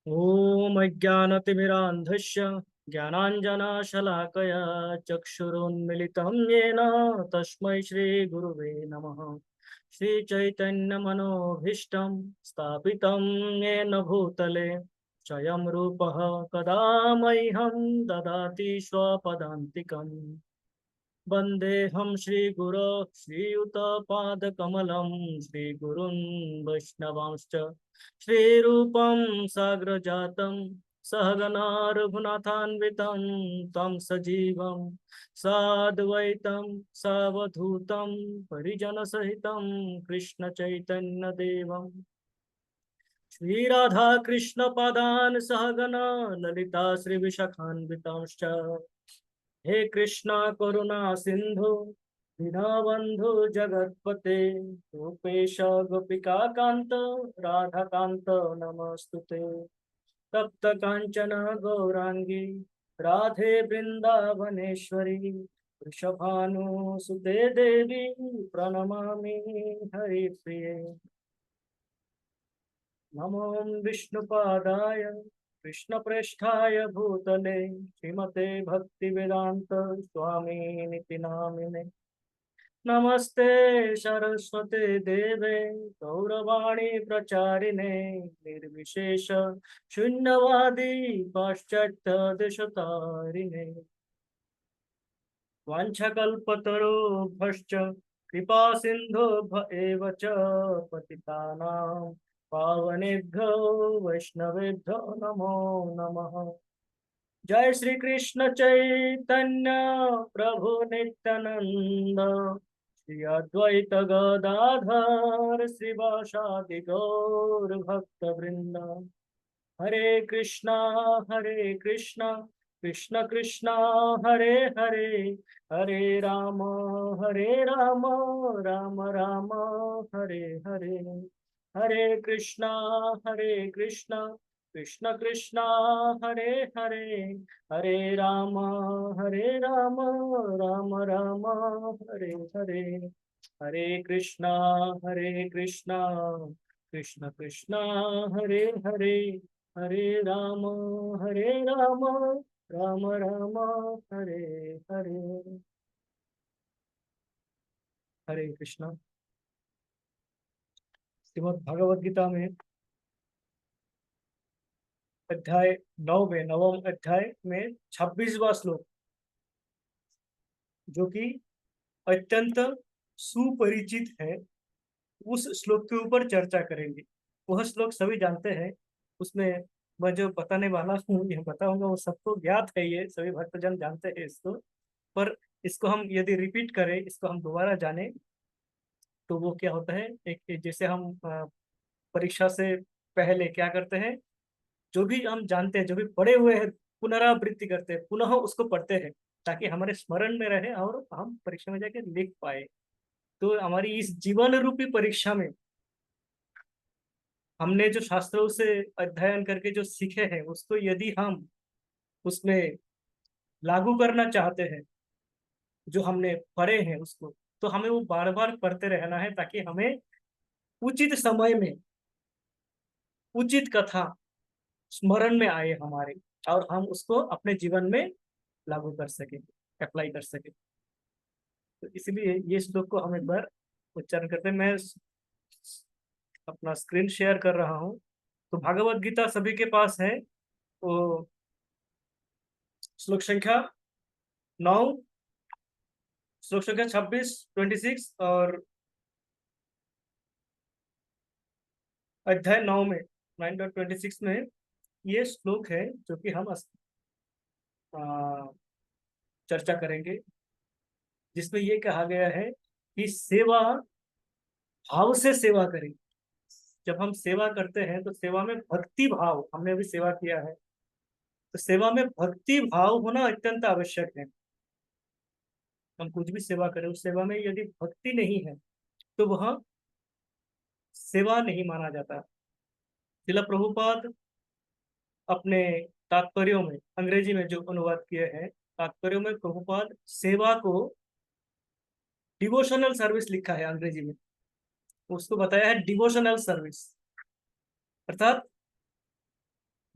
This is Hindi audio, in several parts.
ॐ अज्ञानतिमिरान्धस्य ज्ञानाञ्जनशलाकया चक्षुरुन्मिलितं येन तस्मै श्रीगुरुवे नमः। श्रीचैतन्यमनोभीष्टं स्थापितं येन भूतले स्वयं रूपः कदा मह्यं ददाति स्वपदान्तिकम्। वन्देऽहं श्रीगुरो श्रीयुतपादकमलं श्रीगुरुन् वैष्णवांश्च श्रीरूपं साग्रजातं सहगना रघुनाथान्वितं तं सजीवं साद्वैतं सावधूतं परिजनसहितं कृष्णचैतन्यदेवं श्रीराधाकृष्णपादान् सहगना ललिता श्रीविशाखान्वितांश्च। हे कृष्णा करुणा सिंधु दीनबंधु जगतपते रूपेश गोपिका कांत राधा कांत नमस्तुते। तप्त कांचन गौरांगी राधे वृंदावनेश्वरी वृषभानुसुते देवी प्रणमामि हरिप्रिये। नमो विष्णुपादाय कृष्णप्रेष्ठाय भूतले श्रीमते भक्तिवेदांत स्वामी नामिने। नमस्ते सरस्वते देवे गौरवाणी प्रचारिणे निर्विशेष शून्यवादी पाश्चात्य देशतारिणे। वाञ्छकल्पतरुभ्यश्च कृपा सिन्धुभ्य एव च पतितानां पावनेभ्यो वैष्णवेभ्यो नमो नमः। जय श्री कृष्ण चैतन्य प्रभु नित्यानंद श्री अद्वैत गदाधर श्रीवासादि गौर भक्त वृंद। हरे कृष्णा कृष्ण कृष्णा हरे हरे हरे राम राम राम हरे हरे। हरे कृष्णा कृष्ण कृष्णा हरे हरे हरे राम राम राम हरे हरे। हरे कृष्णा कृष्ण कृष्णा हरे हरे हरे राम राम राम हरे हरे। हरे कृष्णा। श्रीमद् भगवद गीता में अध्याय 9 में नवम अध्याय में 26वां श्लोक, जो कि अत्यंत सुपरिचित है, उस श्लोक के ऊपर चर्चा करेंगे। वह श्लोक सभी जानते हैं। उसमें मैं जो बताने वाला हूँ, यह बताऊंगा, वो सबको ज्ञात है, ये सभी भक्तजन जानते हैं इसको। पर इसको हम यदि रिपीट करें, इसको हम दोबारा जाने, तो वो क्या होता है, एक जैसे हम परीक्षा से पहले क्या करते हैं, जो भी हम जानते हैं, जो भी पढ़े हुए हैं, पुनरावृत्ति करते हैं, पुनः उसको पढ़ते हैं, ताकि हमारे स्मरण में रहे और हम परीक्षा में जाके लिख पाए। तो हमारी इस जीवन रूपी परीक्षा में हमने जो शास्त्रों से अध्ययन करके जो सीखे हैं, उसको यदि हम उसमें लागू करना चाहते हैं, जो हमने पढ़े हैं उसको, तो हमें वो बार बार पढ़ते रहना है, ताकि हमें उचित समय में उचित कथा स्मरण में आए हमारे, और हम उसको अपने जीवन में लागू कर सके, अप्लाई कर सके। तो इसलिए ये श्लोक को हम एक बार उच्चारण करते हैं। मैं अपना स्क्रीन शेयर कर रहा हूँ। तो भागवत गीता सभी के पास है। तो श्लोक संख्या 9, श्लोक संख्या 26, 26 और अध्याय 9 में 9.26 में ये श्लोक है, जो कि हम चर्चा करेंगे, जिसमें ये कहा गया है कि सेवा भाव से सेवा करें। जब हम सेवा करते हैं तो सेवा में भक्ति भाव, हमने अभी सेवा किया है, तो सेवा में भक्ति भाव होना अत्यंत आवश्यक है। हम कुछ भी सेवा करें, उस सेवा में यदि भक्ति नहीं है तो वह सेवा नहीं माना जाता। श्रील प्रभुपाद अपने तात्पर्यों में, अंग्रेजी में जो अनुवाद किए हैं, तात्पर्यों में प्रभुपाद सेवा को डिवोशनल सर्विस लिखा है अंग्रेजी में। उसको बताया है डिवोशनल सर्विस, अर्थात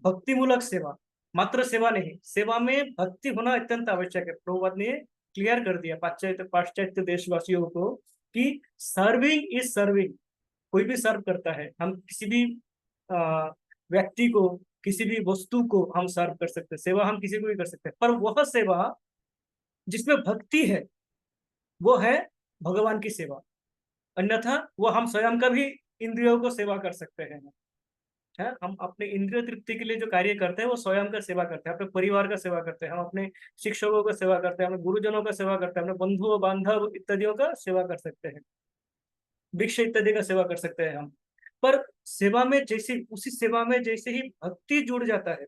भक्ति मूलक सेवा, मात्र सेवा नहीं, सेवा में भक्ति होना अत्यंत आवश्यक है। प्रभुपाद ने क्लियर कर दिया पाश्चात्य पाश्चात्य देशवासियों को कि सर्विंग इज सर्विंग। कोई भी सर्व करता है, हम किसी भी व्यक्ति को, किसी भी वस्तु को हम सर्व कर सकते हैं, सेवा हम किसी को भी कर सकते हैं, पर वह सेवा जिसमें भक्ति है वो है भगवान की सेवा। अन्यथा वो हम स्वयं का भी इंद्रियों को सेवा कर सकते हैं। है, हम अपने इंद्रिय तृप्ति के लिए जो कार्य करते हैं वो स्वयं का सेवा करते हैं, अपने परिवार का सेवा करते हैं, हम अपने शिक्षकों का सेवा करते हैं, अपने गुरुजनों का सेवा करते हैं, अपने बंधुओं बांधव इत्यादियों का सेवा कर सकते हैं, भिक्ष इत्यादि का सेवा कर सकते हैं हम। पर सेवा में जैसे, उसी सेवा में जैसे ही भक्ति जुड़ जाता है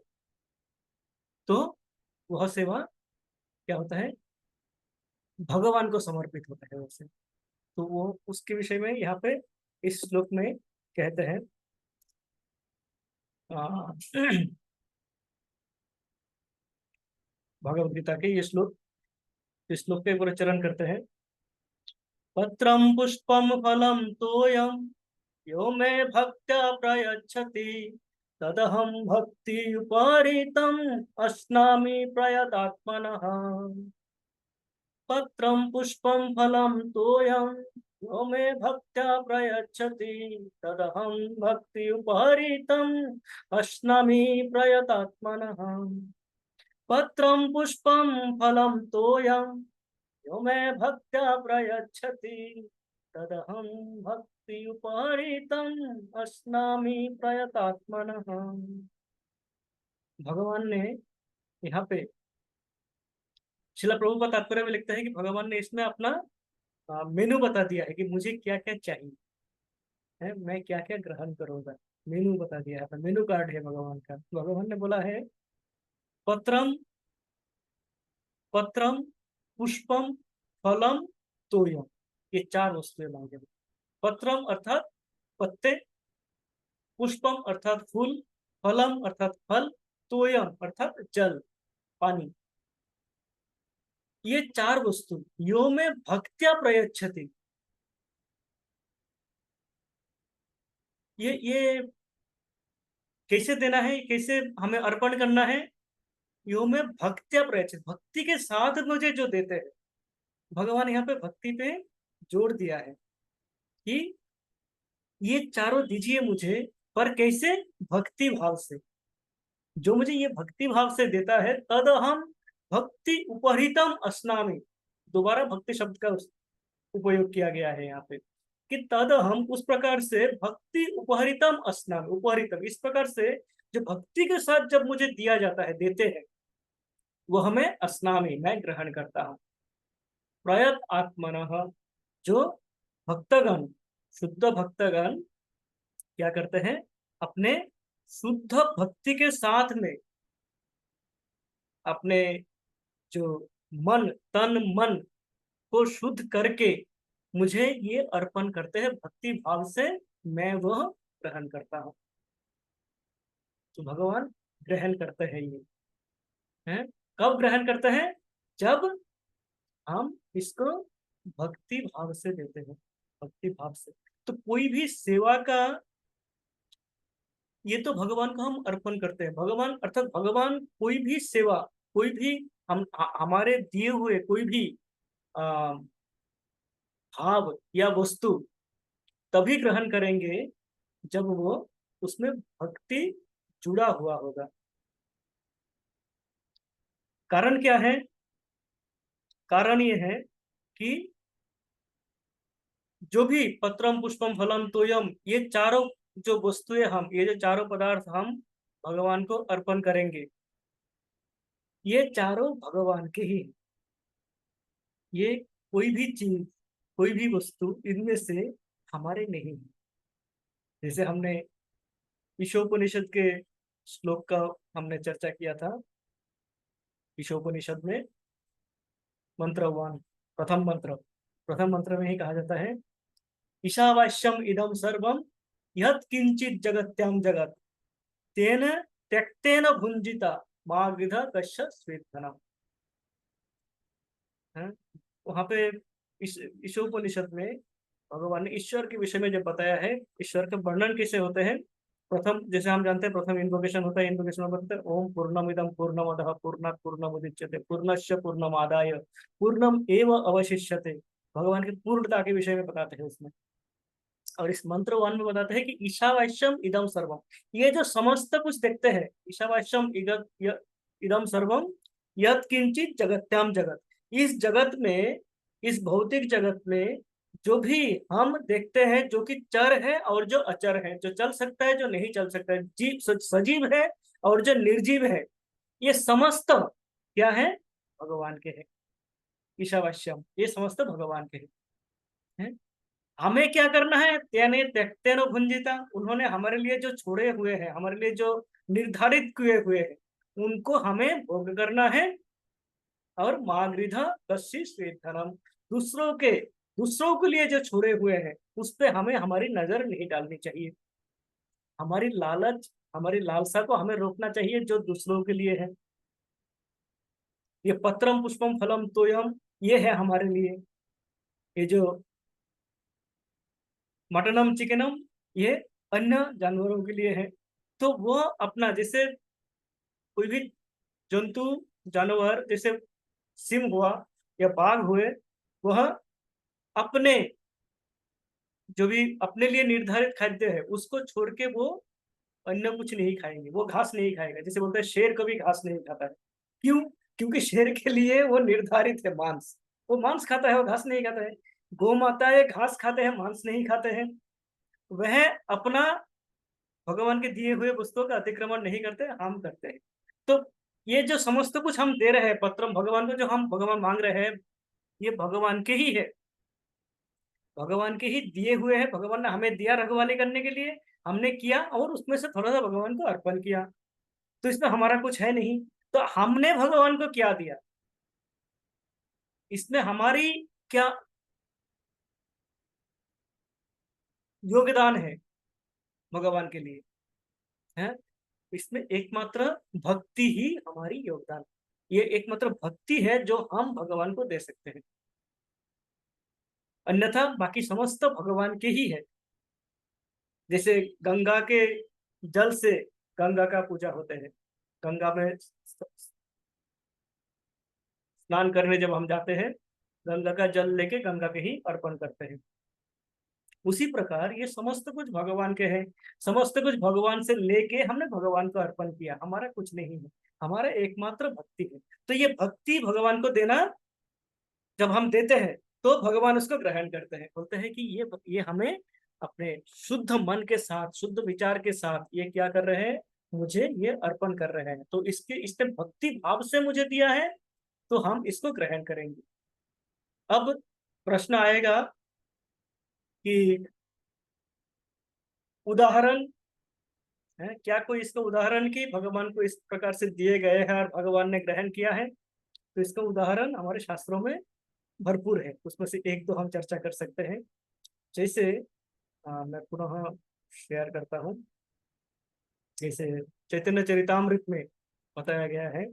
तो वह सेवा क्या होता है, भगवान को समर्पित होता है वैसे। तो वो उसके विषय में यहाँ पे इस श्लोक में कहते हैं। भगवद गीता के ये श्लोक, इस श्लोक के उच्चारण करते हैं। पत्रम पुष्पम फलम तोयम यो मे भक्त्या प्रयच्छति तदहम भक्ति उपारितम अस्नामि प्रयतात्मनः। पत्रम पुष्पम फलम तोयम यो मे भक्त्या प्रयच्छति तदहम भक्ति उपहरितम अस्नामि प्रयतात्मनः। पत्रम पुष्पम फलम तोयम यो मे भक्त्या प्रयच्छति तदहम भक्ति उपहरितम अस्नामि प्रयतात्मनः। भगवान ने यहाँ पे, शिला प्रभुपाद तात्पर्य में लिखते हैं कि भगवान ने इसमें अपना मेनू बता दिया है कि मुझे क्या क्या चाहिए है, मैं क्या क्या ग्रहण करूंगा। मेनू बता दिया है, मेनू कार्ड है भगवान का। भगवान ने बोला है पत्रम, पत्रम पुष्पम फलम तोयम, ये चार वस्तुएं मांगे। पत्रम अर्थात पत्ते, पुष्पम अर्थात फूल, फलम अर्थात फल, तोयम अर्थात जल, पानी। ये चार वस्तु यो में भक्त्या प्रयच्छति, ये कैसे देना है, कैसे हमें अर्पण करना है। यो में भक्त्या प्रयच्छति, भक्ति के साथ मुझे जो देते हैं। भगवान यहाँ पे भक्ति पे जोड़ दिया है कि ये चारों दीजिए मुझे, पर कैसे, भक्ति भाव से। जो मुझे ये भक्ति भाव से देता है तद हम भक्ति उपहृतम अस्नामि। दोबारा भक्ति शब्द का उपयोग किया गया है यहाँ पे कि तद हम उस प्रकार से भक्ति उपहृतम अस्नामि, उपहृतम इस प्रकार से जो भक्ति के साथ जब मुझे दिया जाता है, देते हैं, वो हमें अस्नामि, मैं ग्रहण करता हूँ। प्रयत आत्मनः, जो भक्तगण, शुद्ध भक्तगण क्या करते हैं, अपने शुद्ध भक्ति के साथ में अपने जो मन, तन मन को शुद्ध करके मुझे ये अर्पण करते हैं, भक्ति भाव से मैं वह ग्रहण करता हूँ। तो भगवान ग्रहण करते हैं ये, है कब ग्रहण करते हैं, जब हम इसको भक्ति भाव से देते हैं, भक्ति भाव से। तो कोई भी सेवा का, ये तो भगवान को हम अर्पण करते हैं। भगवान अर्थात भगवान कोई भी सेवा, कोई भी हमारे दिए हुए कोई भी आ, भाव या वस्तु तभी ग्रहण करेंगे जब वो उसमें भक्ति जुड़ा हुआ होगा। कारण क्या है, कारण ये है कि जो भी पत्रम पुष्पम फलम तोयम, ये चारों जो वस्तुएं, हम ये जो चारों पदार्थ हम भगवान को अर्पण करेंगे, ये चारों भगवान के ही। ये कोई भी चीज, कोई भी वस्तु इनमें से हमारे नहीं है। जैसे हमने ईशोपनिषद के श्लोक का हमने चर्चा किया था। ईशोपनिषद में मंत्र वन, प्रथम मंत्र में ही कहा जाता है ईशावास्यम इदम सर्वम यत् किंचित जगत्याम जगत तेन त्यक्तेन भुंजिता मागृध कश्य स्वेदधनम। वहां पे इस ईशोपनिषद में भगवान ने ईश्वर के विषय में जब बताया है, ईश्वर के वर्णन कैसे होते हैं, प्रथम, जैसे हम जानते हैं प्रथम इन्वोकेशन होता है, इन्वोकेशन में बोलते हैं ओम पूर्णमिदं पूर्णमदः पूर्णात् पूर्णमुदच्यते पूर्णस्य पूर्णमादाय पूर्णम एव अवशिष्यते। भगवान की पूर्णता के विषय में बताते हैं उसमें। और इस मंत्र वन में बताते हैं कि ईशावास्यम इदम सर्वम, ये जो समस्त कुछ देखते हैं, ईशावास्यम इदम सर्वम यत् किंचित जगत्याम जगत, इस जगत में, इस भौतिक जगत में जो भी हम देखते हैं, जो कि चर है और जो अचर है, जो चल सकता है जो नहीं चल सकता है, जीव सजीव है और जो निर्जीव है, ये समस्त क्या है, भगवान के है। ईशावास्यम, ये समस्त भगवान के है। हमें क्या करना है, त्याने त्यक्तेन भुंजिता, उन्होंने हमारे लिए जो छोड़े हुए हैं, हमारे लिए जो निर्धारित किए हुए हैं, उनको हमें भोग करना है। और मागृध कश्य स्वेधनम, दूसरों के लिए जो छोड़े हुए हैं उस पे हमें हमारी नजर नहीं डालनी चाहिए। हमारी लालच, हमारी लालसा को हमें रोकना चाहिए जो दूसरों के लिए है। ये पत्रम पुष्पम फलम तोयम, ये है हमारे लिए। ये जो मटनम चिकनम, ये अन्य जानवरों के लिए है। तो वह अपना, जैसे कोई भी जंतु, जानवर, जैसे सिंह हुआ या बाघ हुए, वह अपने जो भी अपने लिए निर्धारित खाद्य है उसको छोड़ के वो अन्य कुछ नहीं खाएंगे, वो घास नहीं खाएगा। जैसे बोलते हैं शेर कभी घास नहीं खाता है, क्यों? क्योंकि शेर के लिए वो निर्धारित है मांस, वो मांस खाता है, वो घास नहीं खाता है। गौ माताएं घास खाते हैं, मांस नहीं खाते हैं। वह अपना भगवान के दिए हुए वस्तुओं का अतिक्रमण नहीं करते, हम करते हैं। तो ये जो समस्त कुछ हम दे रहे हैं पत्रम भगवान को, जो हम भगवान मांग रहे हैं, ये भगवान के ही है, भगवान के ही दिए हुए हैं। भगवान ने हमें दिया रखवाली करने के लिए, हमने किया और उसमें से थोड़ा सा भगवान को अर्पण किया। तो इसमें हमारा कुछ है नहीं, तो हमने भगवान को क्या दिया, इसमें हमारी क्या योगदान है भगवान के लिए, है? इसमें एकमात्र भक्ति ही हमारी योगदान, ये एकमात्र भक्ति है जो हम भगवान को दे सकते हैं। अन्यथा बाकी समस्त भगवान के ही है। जैसे गंगा के जल से गंगा का पूजा होते हैं, गंगा में स्नान करने जब हम जाते हैं, गंगा का जल लेके गंगा के ही अर्पण करते हैं। उसी प्रकार ये समस्त कुछ भगवान के हैं, समस्त कुछ भगवान से लेके हमने भगवान को अर्पण किया, हमारा कुछ नहीं है, हमारा एकमात्र भक्ति है। तो ये भक्ति भगवान को देना, जब हम देते हैं तो भगवान उसको ग्रहण करते हैं, बोलते हैं कि ये हमें अपने शुद्ध मन के साथ, शुद्ध विचार के साथ ये क्या कर रहे हैं, मुझे ये अर्पण कर रहे हैं। तो इसने भक्ति भाव से मुझे दिया है, तो हम इसको ग्रहण करेंगे। अब प्रश्न आएगा कि उदाहरण है क्या, कोई इसका उदाहरण कि भगवान को इस प्रकार से दिए गए हैं और भगवान ने ग्रहण किया है? तो इसका उदाहरण हमारे शास्त्रों में भरपूर है, उसमें से एक दो हम चर्चा कर सकते हैं। जैसे मैं पुनः शेयर करता हूँ। जैसे चैतन्य चरितामृत में बताया गया है,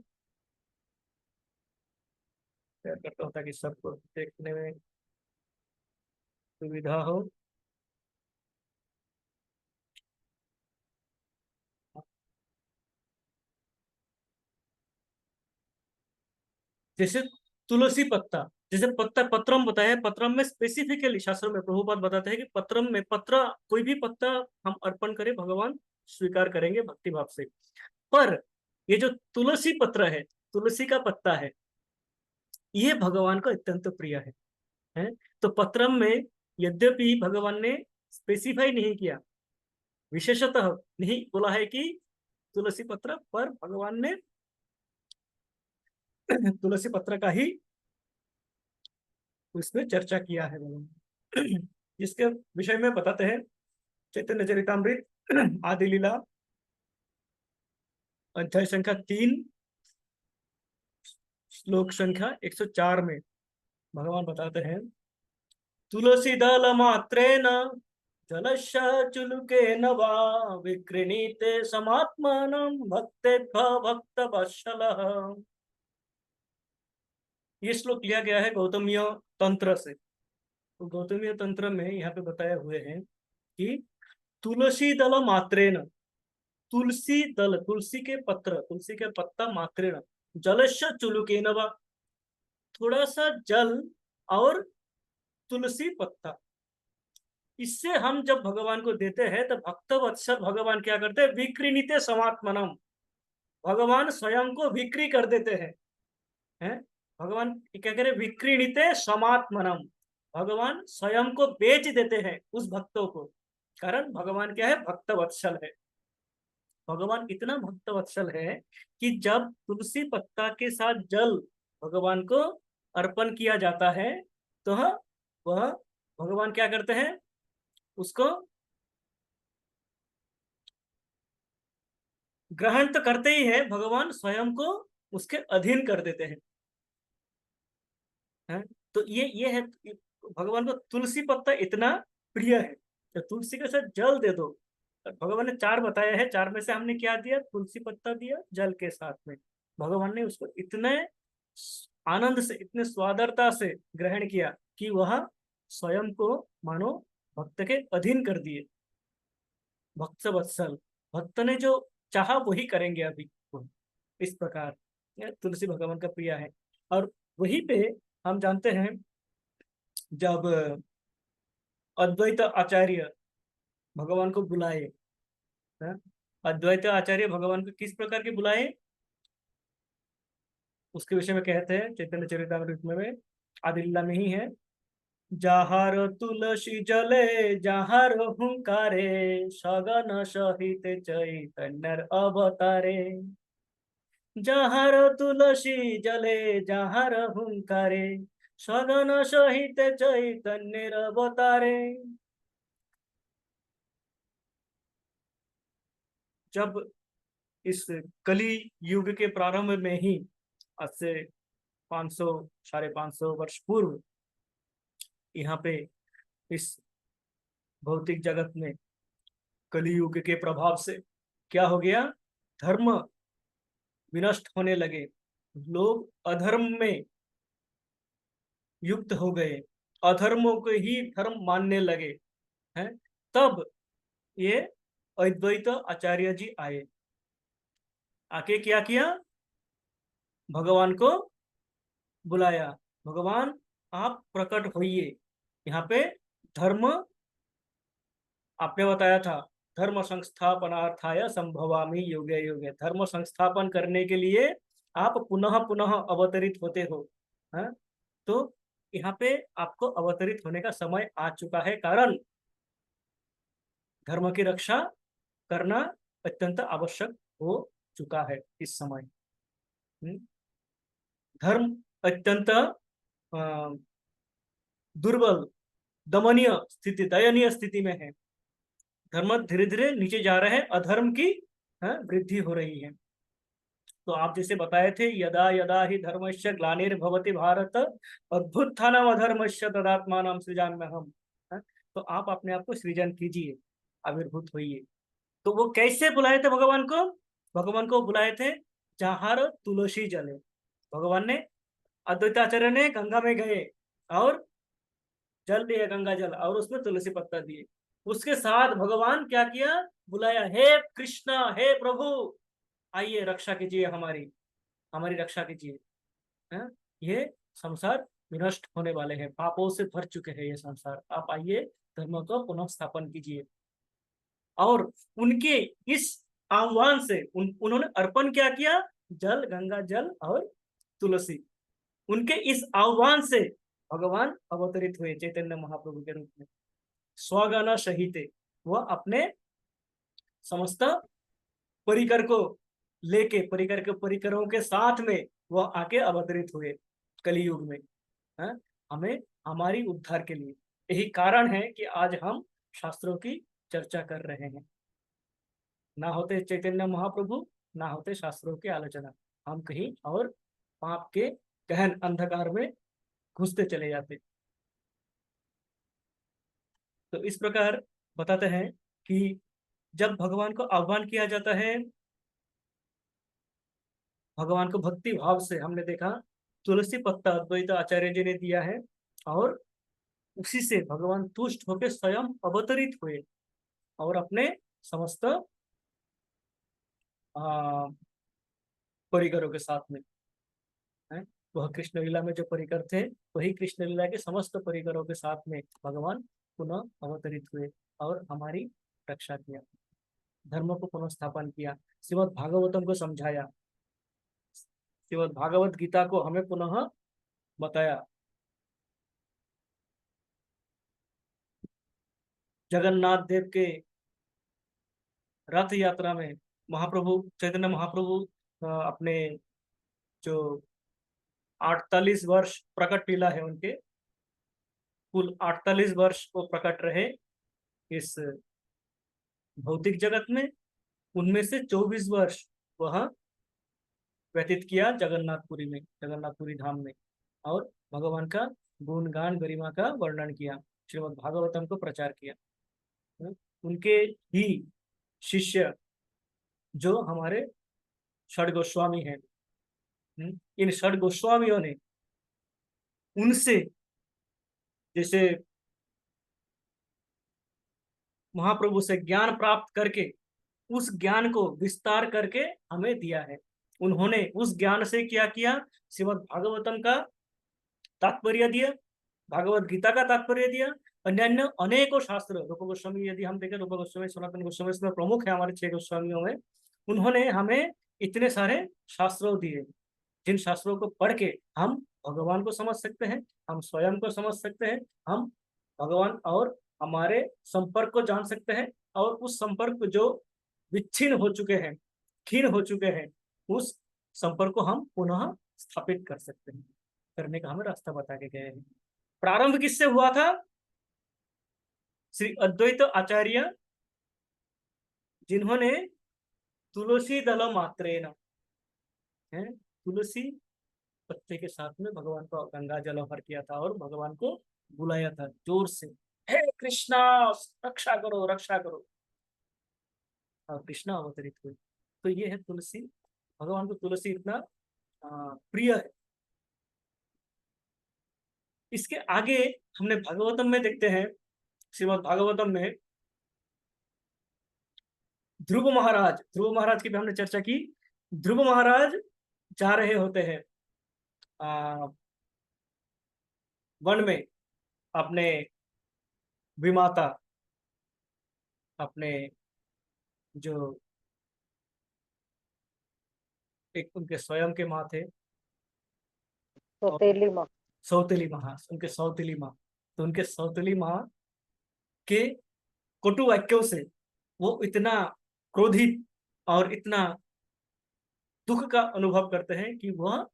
शेयर करता हूँ ताकि सबको देखने में सुविधा हो। जैसे तुलसी पत्ता, जैसे पत्ता पत्रम बताया है, पत्रम में स्पेसिफिकली शास्त्रों में प्रभुपाद बताते हैं कि पत्रम में, पत्र कोई भी पत्ता हम अर्पण करें भगवान स्वीकार करेंगे भक्ति भाव से। पर ये जो तुलसी पत्र है, तुलसी का पत्ता है, ये भगवान को अत्यंत प्रिय है? तो पत्रम में यद्यपि भगवान ने स्पेसिफाई नहीं किया, विशेषतः नहीं बोला है कि तुलसी पत्र, पर भगवान ने तुलसी पत्र का ही उसमें चर्चा किया है भगवान। जिसके विषय में बताते हैं चैतन्य चरितामृत आदि लीला अध्याय संख्या 3 श्लोक संख्या 104 में भगवान बताते हैं, तुलसी दल मात्रेन जलश्चुलुकेन वा विक्रीणीते समात्मानं भक्तेभ्य भक्तवत्सलः। ये श्लोक लिया गया है गौतमीय तंत्र से। तो गौतमीय तंत्र में यहाँ पे बताए हुए हैं कि तुलसी दल मात्रेन, तुलसी दल, तुलसी के पत्र, तुलसी के पत्ता मात्रेण जलस्य चुलुकेन वा, थोड़ा सा जल और तुलसी पत्ता, इससे हम जब भगवान को देते हैं तो भक्त वत्सल भगवान क्या करते हैं, विक्रीणिते समात्मनम, भगवान स्वयं को विक्री कर देते हैं। भगवान क्या करे, विक्रीणिते समात्मनम, भगवान स्वयं को बेच देते हैं उस भक्तों को। कारण भगवान क्या है, भक्त वत्सल है। भगवान इतना भक्त वत्सल है कि जब तुलसी पत्ता के साथ जल भगवान को अर्पण किया जाता है तो वह भगवान क्या करते हैं, उसको ग्रहण तो करते ही है, भगवान स्वयं को उसके अधीन कर देते हैं। तो ये है, भगवान को तुलसी पत्ता इतना प्रिय है, तो तुलसी के साथ जल दे दो। भगवान ने चार बताया है, चार में से हमने क्या दिया, तुलसी पत्ता दिया जल के साथ में। भगवान ने उसको इतने आनंद से, इतने स्वादरता से ग्रहण किया कि वह स्वयं को मानो भक्त के अधीन कर दिए। भक्त वत्सल, भक्त ने जो चाहा वही करेंगे अभी। इस प्रकार तुलसी भगवान का प्रिय है। और वहीं पे हम जानते हैं, जब अद्वैत आचार्य भगवान को बुलाए, अद्वैत आचार्य भगवान को किस प्रकार के बुलाए, उसके विषय में कहते हैं चैतन्य चरितामृत में, आदिल्ला में ही है। जाहर तुलसी जले जाहर हुंकारे, सगन सहित चैतन्य अवतारे। जाहर तुलसी जले जाहर हुंकारे, सगन सहित चैतन्य अवतारे। जब इस कली युग के प्रारंभ में ही, आज से 500 550 वर्ष पूर्व, यहाँ पे इस भौतिक जगत में कलियुग के प्रभाव से क्या हो गया, धर्म विनष्ट होने लगे, लोग अधर्म में युक्त हो गए, अधर्मों को ही धर्म मानने लगे हैं। तब ये अद्वैत आचार्य जी आए, आके क्या किया, भगवान को बुलाया, भगवान आप प्रकट होइए, यहाँ पे धर्म आपने बताया था, धर्म संस्थापनार्थाय संभवामि युगे युगे, धर्म संस्थापन करने के लिए आप पुनः पुनः अवतरित होते हो। है? तो यहाँ पे आपको अवतरित होने का समय आ चुका है, कारण धर्म की रक्षा करना अत्यंत आवश्यक हो चुका है इस समय। धर्म अत्यंत दुर्बल, दमनीय स्थिति, दयनीय स्थिति में है। धर्म धीरे धीरे नीचे जा रहे हैं, अधर्म की वृद्धि हो रही है। तो आप जैसे बताए थे, यदा यदा ही धर्मस्य ग्लानिर्भवति भारत अभ्युत्थानम अधर्मस्य तदात्मानं सृजाम्यहम्। तो आप अपने आप को सृजन कीजिए, आविर्भूत होइए। तो वो कैसे बुलाए थे भगवान को, भगवान को बुलाए थे जहार तुलसी जले। भगवान ने, अद्वैताचार्य ने गंगा में गए और जल दिया, गंगा जल, और उसमें तुलसी पत्ता दिए। उसके साथ भगवान क्या किया, बुलाया, हे कृष्ण, हे प्रभु, आइए रक्षा कीजिए, हमारी हमारी रक्षा कीजिए। ये संसार विनष्ट होने वाले हैं, पापों से भर चुके हैं ये संसार, आप आइए धर्म को पुनः स्थापन कीजिए। और उनके इस आह्वान से उन्होंने अर्पण क्या किया, जल, गंगा जल और तुलसी। उनके इस आह्वान से भगवान अवतरित हुए चैतन्य महाप्रभु के रूप में, स्वगण सहित। वह अपने समस्त परिकर को लेके, परिकरों के साथ में वह आके अवतरित हुए कलियुग में, है? हमें, हमारी उद्धार के लिए। यही कारण है कि आज हम शास्त्रों की चर्चा कर रहे हैं। ना होते चैतन्य महाप्रभु, ना होते शास्त्रों की आलोचना, हम कहीं और पाप के गहन अंधकार में घुसते चले जाते। तो इस प्रकार बताते हैं कि जब भगवान को आह्वान किया जाता है, भगवान को भक्ति भाव से, हमने देखा तुलसी पत्ता अद्वैत आचार्य जी ने दिया है, और उसी से भगवान तुष्ट होकर स्वयं अवतरित हुए और अपने समस्त परिकरों के साथ में है। वह कृष्ण लीला में जो परिकर थे वही कृष्ण लीला के समस्त परिकरों के साथ में भगवान पुनः अवतरित हुए और हमारी रक्षा किया, धर्म को पुनः स्थापन किया, श्रीमद् भागवतम को समझाया, श्रीमद् भागवत गीता को हमें पुनः बताया। जगन्नाथ देव के रथ यात्रा में महाप्रभु चैतन्य महाप्रभु अपने जो 48 वर्ष प्रकट लीला है उनके, कुल 48 वर्ष वो प्रकट रहे इस भौतिक जगत में, उनमें से 24 वर्ष वह व्यतीत किया जगन्नाथपुरी में, जगन्नाथपुरी धाम में, और भगवान का गुणगान गरिमा का वर्णन किया, श्रीमद् भागवतम को प्रचार किया। उनके ही शिष्य जो हमारे षड गोस्वामी हैं, इन षड गोस्वामियों ने उनसे जैसे महाप्रभु से ज्ञान प्राप्त करके उस ज्ञान को विस्तार करके हमें दिया है। उन्होंने उस ज्ञान से क्या किया, श्रीमद् भागवतम का तात्पर्य दिया, भागवत गीता का तात्पर्य दिया, अन्य अनेकों शास्त्र, रूप गोस्वामी यदि हम देखें, रूप गोस्वामी सनातन गोस्वामी इसमें प्रमुख है हमारे 6 गोस्वामियों में, उन्होंने हमें इतने सारे शास्त्रों दिए जिन शास्त्रों को पढ़ के हम भगवान को समझ सकते हैं, हम स्वयं को समझ सकते हैं, हम भगवान और हमारे संपर्क को जान सकते हैं, और उस संपर्क जो विच्छिन्न हो चुके हैं, क्षीण हो चुके हैं, उस संपर्क को हम पुनः स्थापित कर सकते हैं, करने का हमें रास्ता बता के गए हैं। प्रारंभ किससे हुआ था? श्री अद्वैत आचार्य, जिन्होंने तुलसी दल मात्रेन है, तुलसी पत्ते के साथ में भगवान को गंगा जल हर किया था और भगवान को बुलाया था जोर से, हे कृष्णा रक्षा करो रक्षा करो, और कृष्णा अवतरित हुए। तो ये है तुलसी, भगवान को तुलसी इतना प्रिय है। इसके आगे हमने भागवतम में देखते हैं, श्रीमद् भागवतम में ध्रुव महाराज की भी हमने चर्चा की। ध्रुव महाराज जा रहे होते हैं वन में, अपने विमाता, अपने जो एक उनके स्वयं के माँ थे, सौतेली माँ, सौतेली माँ, उनके सौतेली माँ, तो उनके सौतेली माँ के कटु वाक्यों से वो इतना क्रोधित और इतना दुख का अनुभव करते हैं कि वह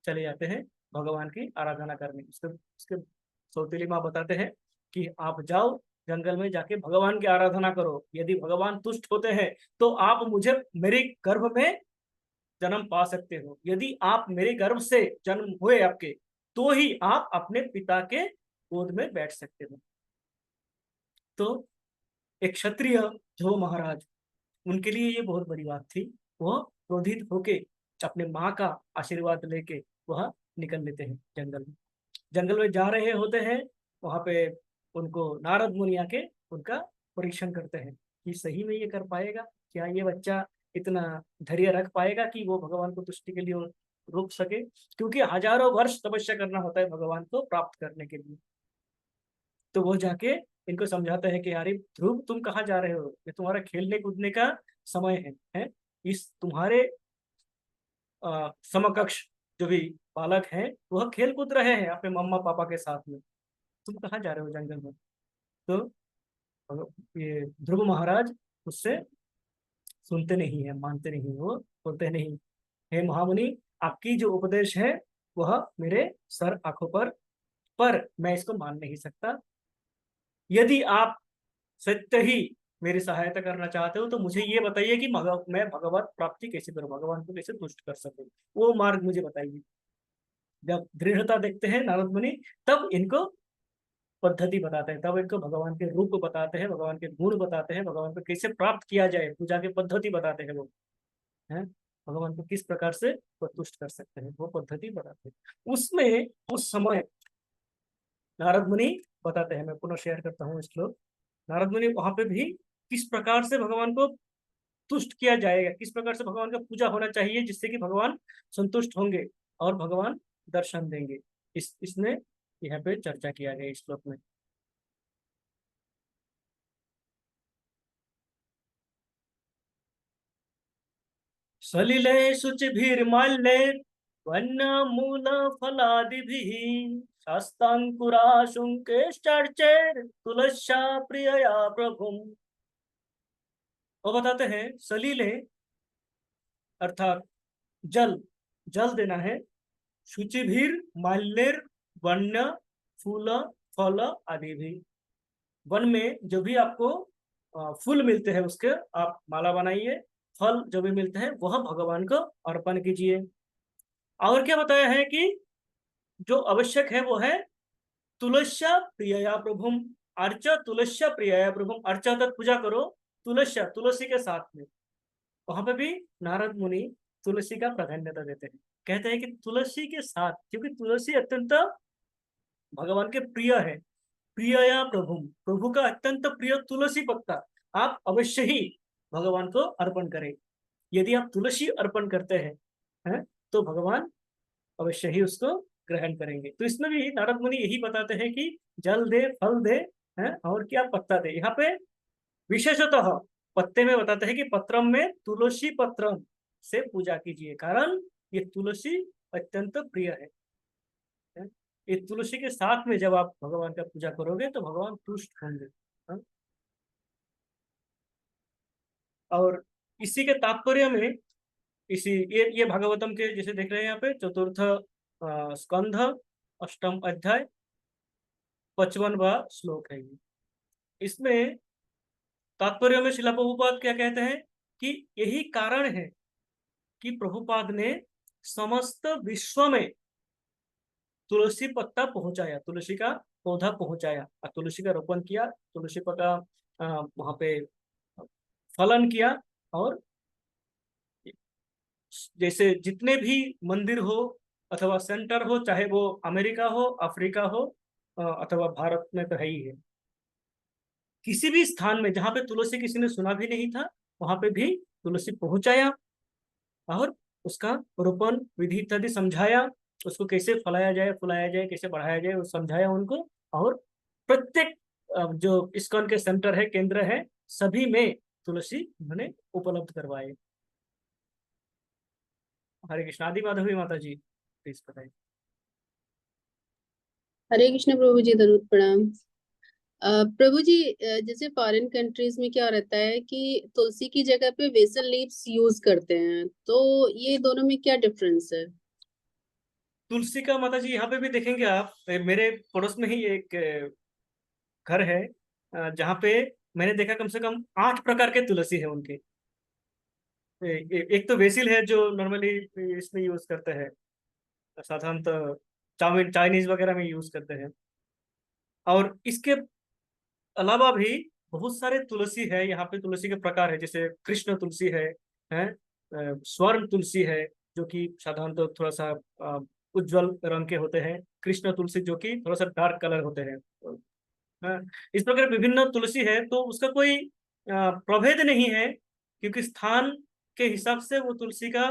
चले जाते हैं भगवान की आराधना करने। उसके सौतेली माँ बताते हैं कि आप जाओ जंगल में जाके भगवान की आराधना करो, यदि भगवान तुष्ट होते हैं तो आप मुझे मेरे गर्भ में जन्म पा सकते हो, यदि आप मेरे गर्भ से जन्म हुए आपके तो ही आप अपने पिता के गोद में बैठ सकते हो। तो एक क्षत्रिय ध्रुव महाराज, उनके लिए ये बहुत बड़ी बात थी। वह क्रोधित होके अपने माँ का आशीर्वाद लेके वह निकल लेते हैं जंगल में। जंगल में जा रहे होते हैं, वहां पे उनको नारद मुनि आके उनका परीक्षण करते हैं कि सही में ये कर पाएगा, क्या ये बच्चा इतना धैर्य रख पाएगा कि वो भगवान को तुष्टि के लिए रुक सके, क्योंकि हजारों वर्ष तपस्या करना होता है भगवान को प्राप्त करने के लिए। तो वो जाके इनको समझाते हैं कि यार ध्रुव तुम कहाँ जा रहे हो, ये तुम्हारा खेलने कूदने का समय है? इस तुम्हारे समकक्ष जो भी बालक हैं वह खेल कूद रहे हैं अपने मम्मा पापा के साथ में, तुम कहाँ जा रहे हो जंगल में? तो ये ध्रुव महाराज उससे सुनते नहीं है, मानते नहीं, वो बोलते नहीं, हे महामुनि आपकी जो उपदेश है वह मेरे सर आंखों पर मैं इसको मान नहीं सकता। यदि आप सत्य ही मेरी सहायता करना चाहते हो तो मुझे ये बताइए कि मैं भगवत प्राप्ति कैसे करूं, भगवान को कैसे तुष्ट कर सकूं, वो मार्ग मुझे बताइए। जब दृढ़ता देखते हैं नारद मुनि तब इनको पद्धति बताते हैं, तब इनको भगवान के रूप बताते हैं, भगवान के गुण बताते हैं, भगवान को कैसे प्राप्त किया जाए, पूजा की पद्धति बताते हैं वो है, भगवान को किस प्रकार से तुष्ट कर सकते हैं वो पद्धति बताते हैं। उसमें उस समय नारद मुनि बताते हैं, मैं पुनः शेयर करता हूँ श्लोक। नारद मुनि वहां पे भी किस प्रकार से भगवान को तुष्ट किया जाएगा, किस प्रकार से भगवान का पूजा होना चाहिए जिससे कि भगवान संतुष्ट होंगे और भगवान दर्शन देंगे। इसने यहाँ पे चर्चा किया गया इस श्लोक में। सलिले शुचिभिर्माल्यैर्वन्यमूलफलादिभिः शास्ताङ्कुराशुङ्केश्चर्चैर्तुलस्या प्रियया प्रभुम्। वो बताते हैं सलीले अर्थात जल, जल देना है, शुचिभिर माल्येर वन्य फूल फल आदि भी, वन में जो भी आपको फूल मिलते हैं उसके आप माला बनाइए, फल जो भी मिलते हैं वह भगवान को अर्पण कीजिए। और क्या बताया है कि जो आवश्यक है वो है तुलस्या प्रियया प्रभुम, अर्चा तुलस्या प्रियया प्रभुम, अर्चा तक पूजा करो तुलस्या, तुलसी के साथ में। वहां पे भी नारद मुनि तुलसी का प्राधान्यता देते हैं, कहते हैं कि तुलसी के साथ, क्योंकि तुलसी अत्यंत भगवान के प्रिय है। प्रियया प्रभु, प्रभु का अत्यंत प्रिय तुलसी पत्ता आप अवश्य ही भगवान को अर्पण करें। यदि आप तुलसी अर्पण करते हैं, तो भगवान अवश्य ही उसको ग्रहण करेंगे। तो इसमें भी नारद मुनि यही बताते हैं कि जल दे, फल दे, है और क्या पत्ता दे। यहाँ पे विशेषतः पत्ते में बताते हैं कि पत्रम में तुलसी पत्रम से पूजा कीजिए, कारण ये तुलसी अत्यंत प्रिय है। ये तुलसी के साथ में जब आप भगवान का पूजा करोगे तो भगवान तुष्ट होंगे। हाँ? और इसी के तात्पर्य में इसी ये भागवतम के जैसे देख रहे हैं यहाँ पे चतुर्थ स्कंध अष्टम अध्याय 55वां श्लोक है। इसमें तात्पर्य में शिला प्रभुपाद क्या कहते हैं कि यही कारण है कि प्रभुपाद ने समस्त विश्व में तुलसी पत्ता पहुंचाया, तुलसी का पौधा पहुंचाया, और तुलसी का रोपण किया, तुलसी का वहां पे फलन किया। और जैसे जितने भी मंदिर हो अथवा सेंटर हो, चाहे वो अमेरिका हो, अफ्रीका हो, अथवा भारत में तो है ही है, किसी भी स्थान में जहां पे तुलसी किसी ने सुना भी नहीं था वहां पे भी तुलसी पहुंचाया और उसका रोपण विधि इत्यादि समझाया, उसको कैसे फैलाया जाए, फुलाया जाए, कैसे बढ़ाया जाए वो समझाया उनको। और प्रत्येक जो इस्कॉन के सेंटर है, केंद्र है, सभी में तुलसी उन्होंने उपलब्ध करवाए। हरे कृष्ण। आदि माधवी माता जी प्लीज बताइए। हरे कृष्ण प्रभु जी, दरुद प्रणाम। प्रभु जी, जैसे फॉरेन कंट्रीज में क्या रहता है कि तुलसी की जगह पे बेसल लीव्स यूज करते हैं, तो ये दोनों में क्या डिफरेंस है? तुलसी का माता जी यहाँ पे भी देखेंगे आप, मेरे पड़ोस में ही एक घर है जहाँ पे मैंने देखा कम से कम 8 प्रकार के तुलसी है उनके। एक तो बेसिल है जो नॉर्मली इसमें यूज करते हैं, साधारणतः चाइनीज वगैरह में यूज करते हैं। और इसके अलावा भी बहुत सारे तुलसी है यहाँ पे। तुलसी के प्रकार है, जैसे कृष्ण तुलसी है, स्वर्ण तुलसी है जो कि साधारणतः थोड़ा सा उज्जवल रंग के होते हैं, कृष्ण तुलसी जो कि थोड़ा सा डार्क कलर होते हैं। हाँ, इस प्रकार विभिन्न तुलसी है, तो उसका कोई प्रभेद नहीं है, क्योंकि स्थान के हिसाब से वो तुलसी का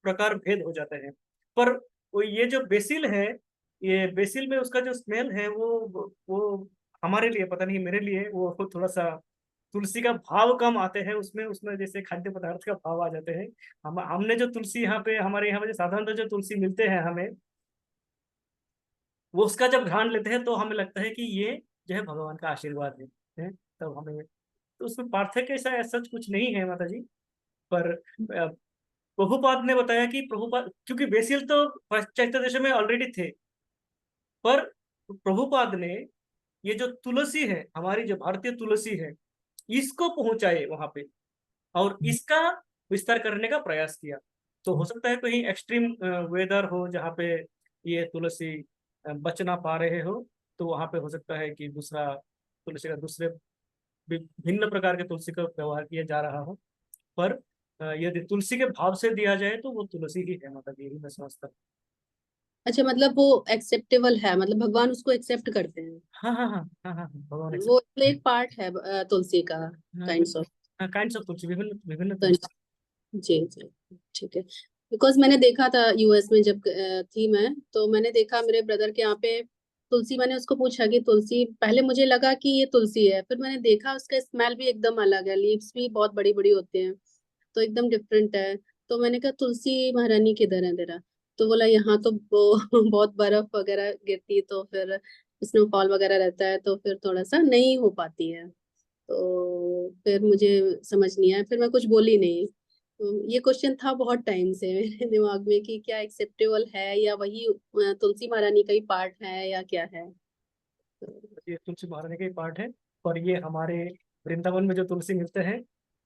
प्रकार भेद हो जाते हैं। पर वो ये जो बेसिल है, ये बेसिल में उसका जो स्मेल है वो हमारे लिए, पता नहीं मेरे लिए वो थोड़ा सा तुलसी का भाव कम आते हैं उसमें उसमें जैसे खाद्य पदार्थ का भाव आ जाते हैं। हमने जो तुलसी यहाँ पे, हमारे यहाँ पे जो साधारणतः जो तुलसी मिलते हैं हमें, वो उसका जब घ्राण लेते हैं तो हमें लगता है कि ये जो है भगवान का आशीर्वाद है। तब हमें तो उसमें पार्थक्य ऐसा सच कुछ नहीं है माता जी। पर प्रभुपाद ने बताया कि प्रभुपाद, क्योंकि बेसिल तो पाश्चात्य देशों में ऑलरेडी थे, पर प्रभुपाद ने ये जो तुलसी है, हमारी जो भारतीय तुलसी है, इसको पहुंचाए वहां पे और इसका विस्तार करने का प्रयास किया। तो हो सकता है कहीं एक्सट्रीम वेदर हो जहाँ पे ये तुलसी बच ना पा रहे हो, तो वहां पे हो सकता है कि दूसरा तुलसी का, दूसरे भिन्न प्रकार के तुलसी का व्यवहार किया जा रहा हो। पर यदि तुलसी के भाव से दिया जाए तो वो तुलसी ही है, मतलब यही मैं समझता हूँ। अच्छा, मतलब वो एक्सेप्टेबल है, मतलब भगवान उसको एक्सेप्ट करते हैं। हाँ हाँ हाँ हाँ हाँ हाँ, भगवान वो एक्सेप्ट। एक पार्ट है तुलसी का, हाँ काइंड ऑफ। काइंड्स ऑफ तुलसी, विभिन्न विभिन्न जी तुलसी। जी, ठीक है। बिकॉज मैंने देखा था यूएस में जब थी मैं, तो मैंने देखा मेरे ब्रदर के यहाँ पे तुलसी। मैंने उसको पूछा कि तुलसी, पहले मुझे लगा कि ये तुलसी है, फिर मैंने देखा उसका स्मेल भी एकदम अलग है, लीव्स भी बहुत बड़ी बड़ी होते हैं, तो एकदम डिफरेंट है। तो मैंने कहा तुलसी महारानी किधर है तेरा? तो बोला यहाँ तो बहुत बर्फ वगैरह गिरती है, तो फिर स्नोफॉल वगैरह रहता है, तो फिर थोड़ा सा नहीं हो पाती है। तो फिर मुझे समझ नहीं आया, फिर मैं कुछ बोली नहीं। तो ये क्वेश्चन था बहुत टाइम से मेरे दिमाग में कि क्या एक्सेप्टेबल है, या वही तुलसी महारानी का ही पार्ट है, या क्या है। तो, ये तुलसी महारानी का ही पार्ट है। और ये हमारे वृंदावन में जो तुलसी मिलते हैं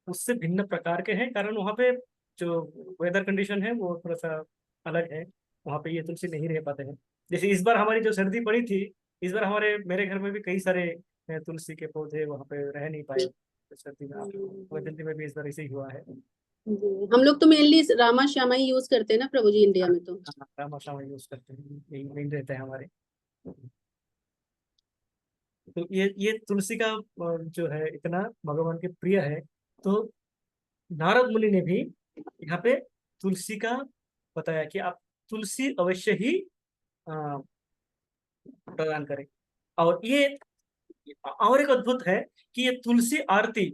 उससे भिन्न प्रकार के हैं, कारण वहाँ पे जो वेदर कंडीशन है वो थोड़ा सा अलग है। वहाँ पे ये तुलसी नहीं रह पाते हैं। जैसे इस बार हमारी जो सर्दी पड़ी थी, इस बार हमारे मेरे घर में भी कई सारे तुलसी के पौधे वहाँ पे रह नहीं पाए सर्दी में। आप दिल्ली में भी इस बार ऐसे ही हुआ है। जी, हम लोग तो मेनली रामा श्यामा ही यूज करते हैं ना प्रभु जी, इंडिया में तो। रामा श्यामा यूज करते हैं, यही मेन रहता है हमारे। तो ये तुलसी का जो है इतना भगवान के प्रिय है। तो नारद मुनि ने भी यहाँ पे तुलसी का बताया कि आप तुलसी अवश्य ही अ, प्रदान करें। और ये और एक अद्भुत है कि ये तुलसी आरती,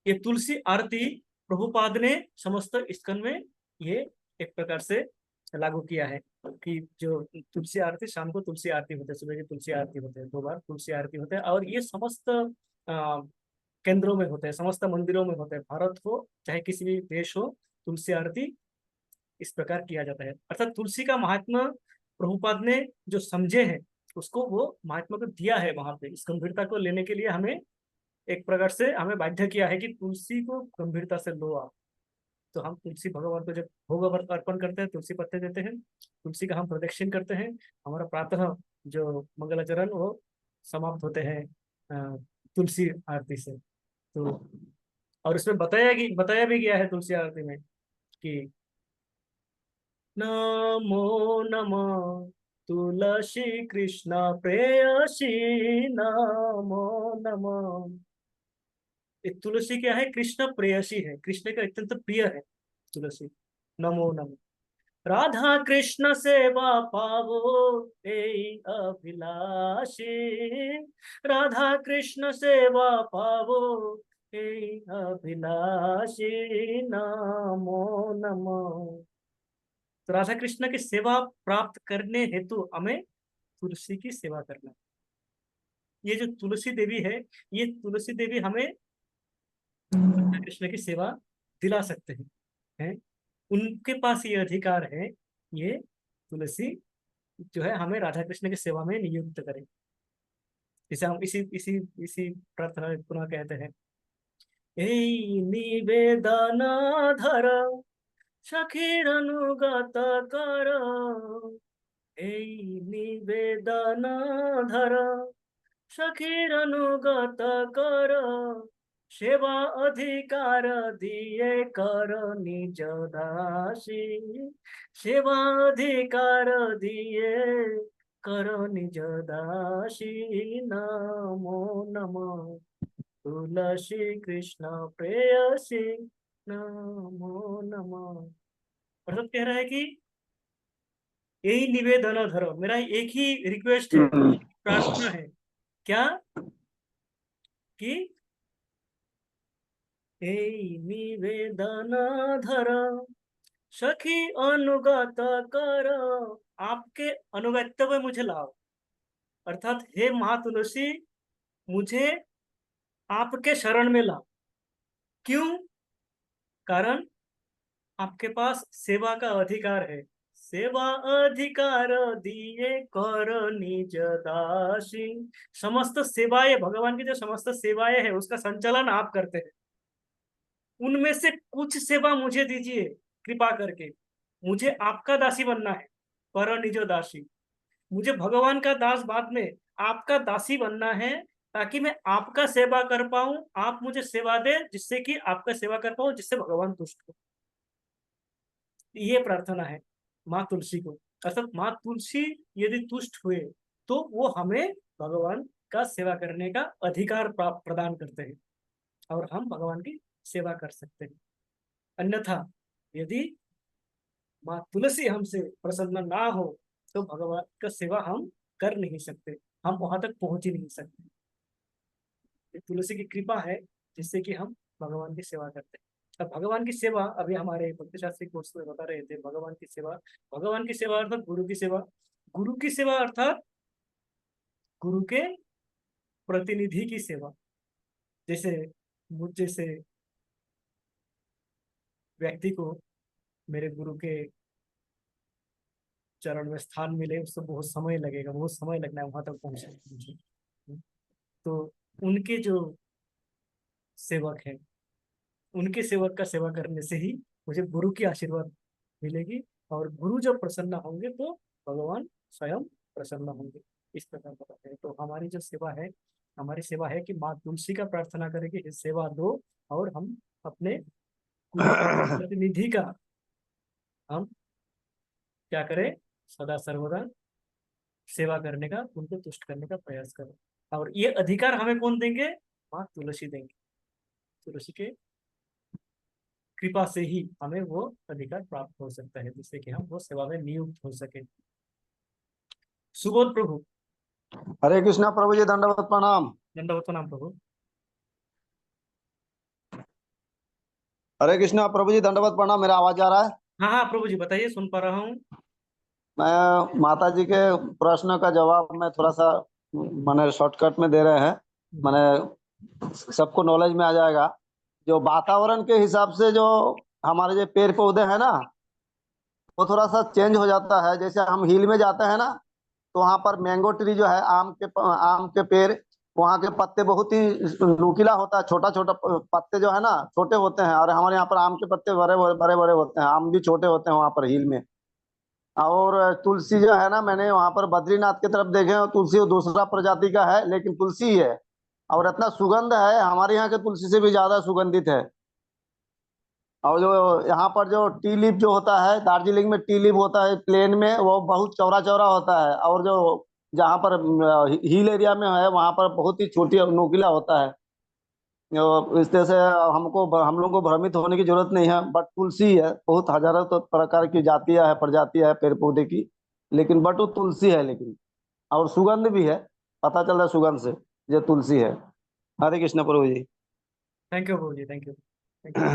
ये तुलसी आरती प्रभुपाद ने समस्त इस्कन में ये एक प्रकार से लागू किया है कि जो तुलसी आरती, शाम को तुलसी आरती होते हैं, सुबह की तुलसी आरती होते हैं, 2 बार तुलसी आरती होते हैं। और ये समस्त केंद्रों में होते हैं, समस्त मंदिरों में होते हैं, भारत हो चाहे किसी भी देश हो, तुलसी आरती इस प्रकार किया जाता है। अर्थात तुलसी का महात्मा प्रभुपाद ने जो समझे हैं उसको वो महात्मा को दिया है। वहां पे इस गंभीरता को लेने के लिए हमें एक प्रकार से हमें बाध्य किया है कि तुलसी को गंभीरता से लो आप। तो हम तुलसी भगवान को जब भोग अर्पण करते हैं, तुलसी पत्ते देते हैं, तुलसी का हम प्रदक्षिण करते हैं, हमारा प्रातः जो मंगलाचरण वो समाप्त होते हैं तुलसी आरती से। तो और इसमें बताया भी गया है तुलसी आरती में कि नमो नमः तुलसी कृष्ण प्रेयसी, नमो नमः। ये तुलसी क्या है? कृष्ण प्रेयसी है, कृष्ण का अत्यंत प्रिय है तुलसी। नमो नमः राधा कृष्ण सेवा पावो हे अभिलाषी, राधा कृष्ण सेवा पावो हे अभिलाषी, नमो नमः। तो राधा कृष्ण की सेवा प्राप्त करने हेतु हमें तुलसी की सेवा करना। ये जो तुलसी देवी है, ये तुलसी देवी हमें राधा कृष्ण की सेवा दिला सकते हैं। उनके पास ये अधिकार है, ये तुलसी जो है हमें राधा कृष्ण की सेवा में नियुक्त करें। जिसे हम इसी इसी इसी प्रार्थना में पुनः कहते हैं, हे निवेदन धर सखीर अनुगत कर, এই নিবেদন ধর সখীর অনুগত কর, সেবা অধিকার দিয়ে কর নিজ দাসী, সেবা অধিকার দিয়ে কর নিজ দাসী, নমো নমঃ तुलसी कृष्ण प्रेयसी, नमो नमः। मतलब कह रहा है कि यही निवेदन धरो, मेरा एक ही रिक्वेस्ट है, प्रार्थना है। क्या? कि এই নিবেদন ধর सखी अनुगत कर, आपके अनुगत्य में मुझे लाओ। अर्थात हे महातुलसी, मुझे आपके शरण में लाओ। क्यों? कारण आपके पास सेवा का अधिकार है। सेवा अधिकार दिए कर निज दासी, समस्त सेवाएं, भगवान की जो समस्त सेवाएं है उसका संचालन आप करते हैं। उनमें से कुछ सेवा मुझे दीजिए कृपा करके। मुझे आपका दासी बनना है, पर निजो दासी। मुझे भगवान का दास बाद में आपका दासी बनना है, ताकि मैं आपका सेवा कर पाऊं, आप मुझे सेवा दे जिससे कि आपका सेवा कर पाऊं, जिससे भगवान तुष्ट हो। ये प्रार्थना है माँ तुलसी को। अर्थात माँ तुलसी यदि तुष्ट हुए तो वो हमें भगवान का सेवा करने का अधिकार प्रदान करते हैं और हम भगवान की सेवा कर सकते हैं। अन्यथा यदि माँ तुलसी हमसे प्रसन्न ना हो तो भगवान का सेवा हम कर नहीं सकते, हम वहां तक पहुंच ही नहीं सकते। ये तुलसी की कृपा है जिससे कि हम भगवान की सेवा करते हैं। अब भगवान की सेवा, अभी हमारे भक्ति शास्त्री कोर्स में बता रहे थे, भगवान की सेवा अर्थात गुरु की सेवा, गुरु की सेवा अर्थात गुरु के प्रतिनिधि की सेवा। जैसे मुझ जैसे व्यक्ति को मेरे गुरु के चरण में स्थान मिले, उसको बहुत समय लगेगा, बहुत समय लगना है वहां तक पहुंचने में मुझे। तो उनके जो सेवक हैं, उनके सेवक का सेवा करने से ही मुझे गुरु की आशीर्वाद मिलेगी, और गुरु जब प्रसन्न होंगे तो भगवान स्वयं प्रसन्न होंगे। इस प्रकार बताते हैं। तो हमारी जो सेवा है, हमारी सेवा है कि माँ तुलसी का प्रार्थना करें कि इस सेवा दो, और हम अपने गुरु प्रतिनिधि का हम क्या करें, सदा सर्वदा सेवा करने का, उनको तुष्ट करने का प्रयास करें। और ये अधिकार हमें कौन देंगे? माँ तुलसी देंगे। तुलसी के कृपा से ही हमें वो अधिकार प्राप्त हो सकता है, जिससे कि हम वो सेवा में नियुक्त हो सके। सुबोध प्रभु। हरे कृष्णा प्रभु जी, दंडवत प्रणाम। दंडवत प्रणाम प्रभु। हरे कृष्णा प्रभु जी, दंडवत प्रणाम। मेरा आवाज आ रहा है? हाँ हाँ प्रभु जी बताइए, सुन पा रहा हूँ। मैं माता जी के प्रश्न का जवाब मैं थोड़ा सा मैंने शॉर्टकट में दे रहे हैं, मैंने सबको नॉलेज में आ जाएगा। जो वातावरण के हिसाब से जो हमारे जो पेड़ पौधे हैं ना, वो थोड़ा सा चेंज हो जाता है। जैसे हम हिल में जाते हैं ना, तो वहाँ पर मैंगो ट्री जो है, आम के पेड़, वहाँ के पत्ते बहुत ही नुकीला होता है। छोटा छोटा पत्ते जो है ना, छोटे होते हैं। और हमारे यहाँ पर आम के पत्ते बड़े बड़े बड़े होते हैं, आम भी छोटे होते हैं वहाँ पर हिल में। और तुलसी जो है ना, मैंने वहां पर बद्रीनाथ की तरफ देखे हो, तुलसी वो दूसरा प्रजाति का है, लेकिन तुलसी है। और इतना सुगंध है, हमारे यहाँ के तुलसी से भी ज्यादा सुगंधित है। और जो यहाँ पर जो टी लीफ जो होता है, दार्जिलिंग में टी लीफ होता है प्लेन में, वो बहुत चौड़ा चौड़ा होता है। और जो जहाँ पर हिल एरिया में है, वहाँ पर बहुत ही छोटी नुकीला होता है। इस तरह से हम लोग को भ्रमित होने की जरूरत नहीं है। बट तुलसी है, बहुत हजारों तो प्रकार की जातियां है, प्रजातियां है पेड़ पौधे की, लेकिन बट वो तुलसी है। लेकिन और सुगंध भी है, पता चल रहा है सुगंध से ये तुलसी है। हरे कृष्ण प्रभु जी। Thank you Prabhu ji, thank you, thank you.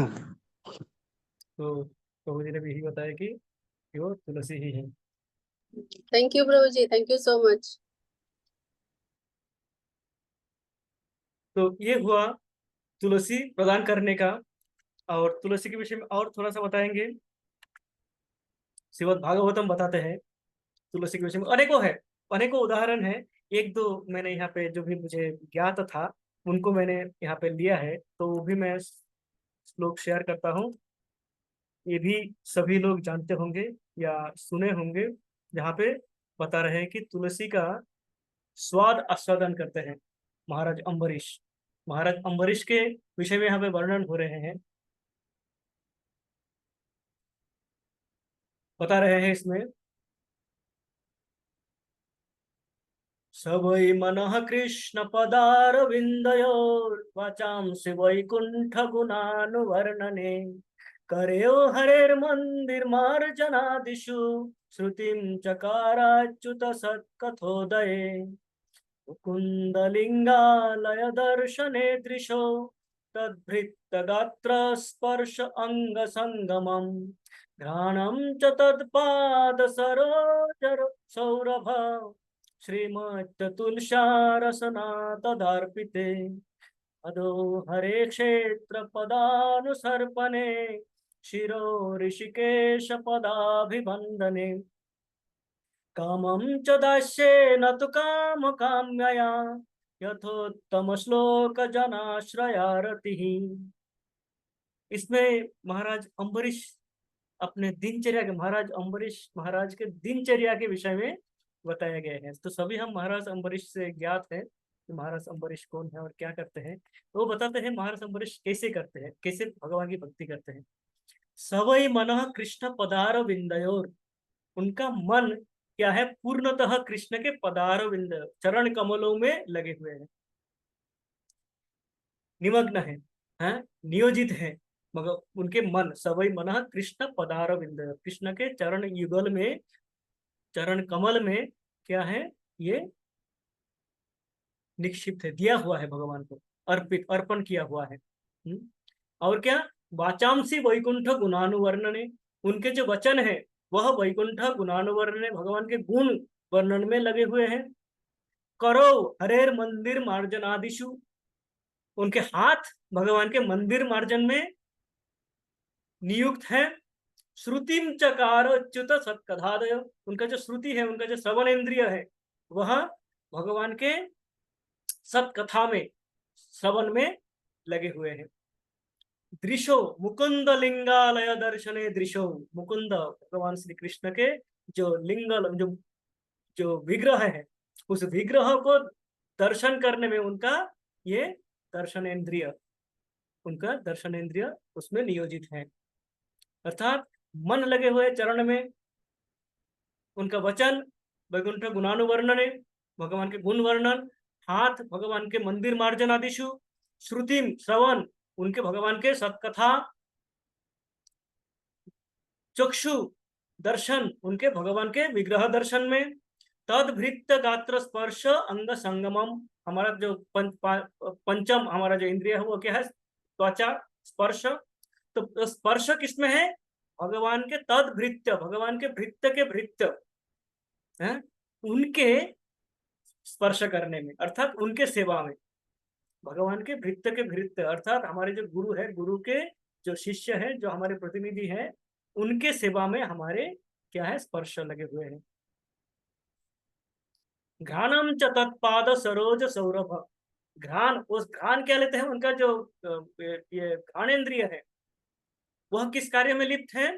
तो प्रभु जी ने भी यही बताया कि वो तुलसी ही है। Thank you Prabhu ji, thank you so much. तो ये हुआ तुलसी प्रदान करने का। और तुलसी के विषय में और थोड़ा सा बताएंगे। श्रीमद् भागवतम बताते हैं तुलसी के विषय में अनेकों है, अनेकों उदाहरण है। एक दो मैंने यहाँ पे जो भी मुझे ज्ञात था उनको मैंने यहाँ पे लिया है, तो वो भी मैं श्लोक शेयर करता हूँ। ये भी सभी लोग जानते होंगे या सुने होंगे, जहाँ पे बता रहे हैं कि तुलसी का स्वाद आस्वादन करते हैं महाराज अम्बरीश। महाराज अम्बरीश के विषय में यहाँ पे वर्णन हो रहे हैं, बता रहे हैं इसमें। सवै मनः कृष्ण पदारविन्दयोर्वाचांसि वैकुण्ठ गुणानुवर्णने करयो हरेर्मन्दिर मार्जनादिषु श्रुतिं चकाराच्युत सत्कथोदये मुकुन्दलिङ्गालय दर्शने दृशो तद्भृत्तगात्र स्पर्श अङ्गसङ्गमम् घ्राणं च तत्पाद सरोजर सौरभ श्रीमत्तुलसारसना तदार्पिते अदो हरे क्षेत्र पदानुसर्पणे शिरो ऋषिकेश पदाभिवन्दने कामं च दास्येन तु काम काम्यया यथोत्तम श्लोक जनाश्रयारतिः। इसमें महाराज अम्बरीश अपने दिनचर्या के, महाराज अम्बरीश महाराज के दिनचर्या के विषय में बताया गया है। तो सभी हम महाराज अम्बरीश से ज्ञात है कि महाराज अम्बरीश कौन है और क्या करते हैं। तो वो बताते हैं महाराज अम्बरीश कैसे करते हैं, कैसे भगवान की भक्ति करते हैं। सवै मनः कृष्ण पदार विंदयोर, उनका मन क्या है, पूर्णतः कृष्ण के पदारविंद चरण कमलों में लगे हुए हैं, निमग्न है, हैं? नियोजित है, मगर उनके मन सवै मनः कृष्ण पदारविंद, कृष्ण के चरण युगल में, चरण कमल में क्या है, ये निक्षिप्त है, दिया हुआ है भगवान को, अर्पित अर्पण किया हुआ है। और क्या, वाचांसी वैकुंठ गुणानुवर्णने, उनके जो वचन है वह वैकुंठ गुणानुवर्णने, भगवान के गुण वर्णन में लगे हुए हैं। करो हरेर मंदिर मार्जनादिशु, उनके हाथ भगवान के मंदिर मार्जन में नियुक्त है। श्रुतिम चकार च्युत सत्कथादय, उनका जो श्रुति है, उनका जो श्रवण इंद्रिय है, वह भगवान के सत्कथा में, श्रवण में लगे हुए हैं। दृशो मुकुंद लिंगालय दर्शने, दृशो मुकुंद भगवान श्री कृष्ण के जो लिंग, जो जो विग्रह है, उस विग्रह को दर्शन करने में उनका ये दर्शन इंद्रिय, उनका दर्शन इंद्रिय उसमें नियोजित है, अर्थात मन लगे हुए चरण में। उनका वचन वैकुंठ गुणानुवर्णने, भगवान के गुण वर्णन। हाथ भगवान के मंदिर मार्जन आदिशु। श्रुतिम श्रवण, उनके भगवान के सत्कथा। चक्षु दर्शन, उनके भगवान के विग्रह दर्शन में। तद भृत्य गात्र स्पर्श अंग संगमम, हमारा जो पंचम हमारा जो इंद्रिय है वो क्या है, त्वचा स्पर्श। तो स्पर्श किसमें है, भगवान के तद भृत्य, भगवान के भृत्य के भृत्य है, उनके स्पर्श करने में, अर्थात उनके सेवा में। भगवान के भृत्य के भृत्य अर्थात हमारे जो गुरु है, गुरु के जो शिष्य है, जो हमारे प्रतिनिधि है, उनके सेवा में हमारे क्या है, स्पर्श लगे हुए हैं। घ्राणम च तत्पाद सरोज सौरभ, घ्राण, उस घ्राण क्या लेते हैं, उनका जो ये घ्राणेन्द्रिय है वह किस कार्य में लिप्त है,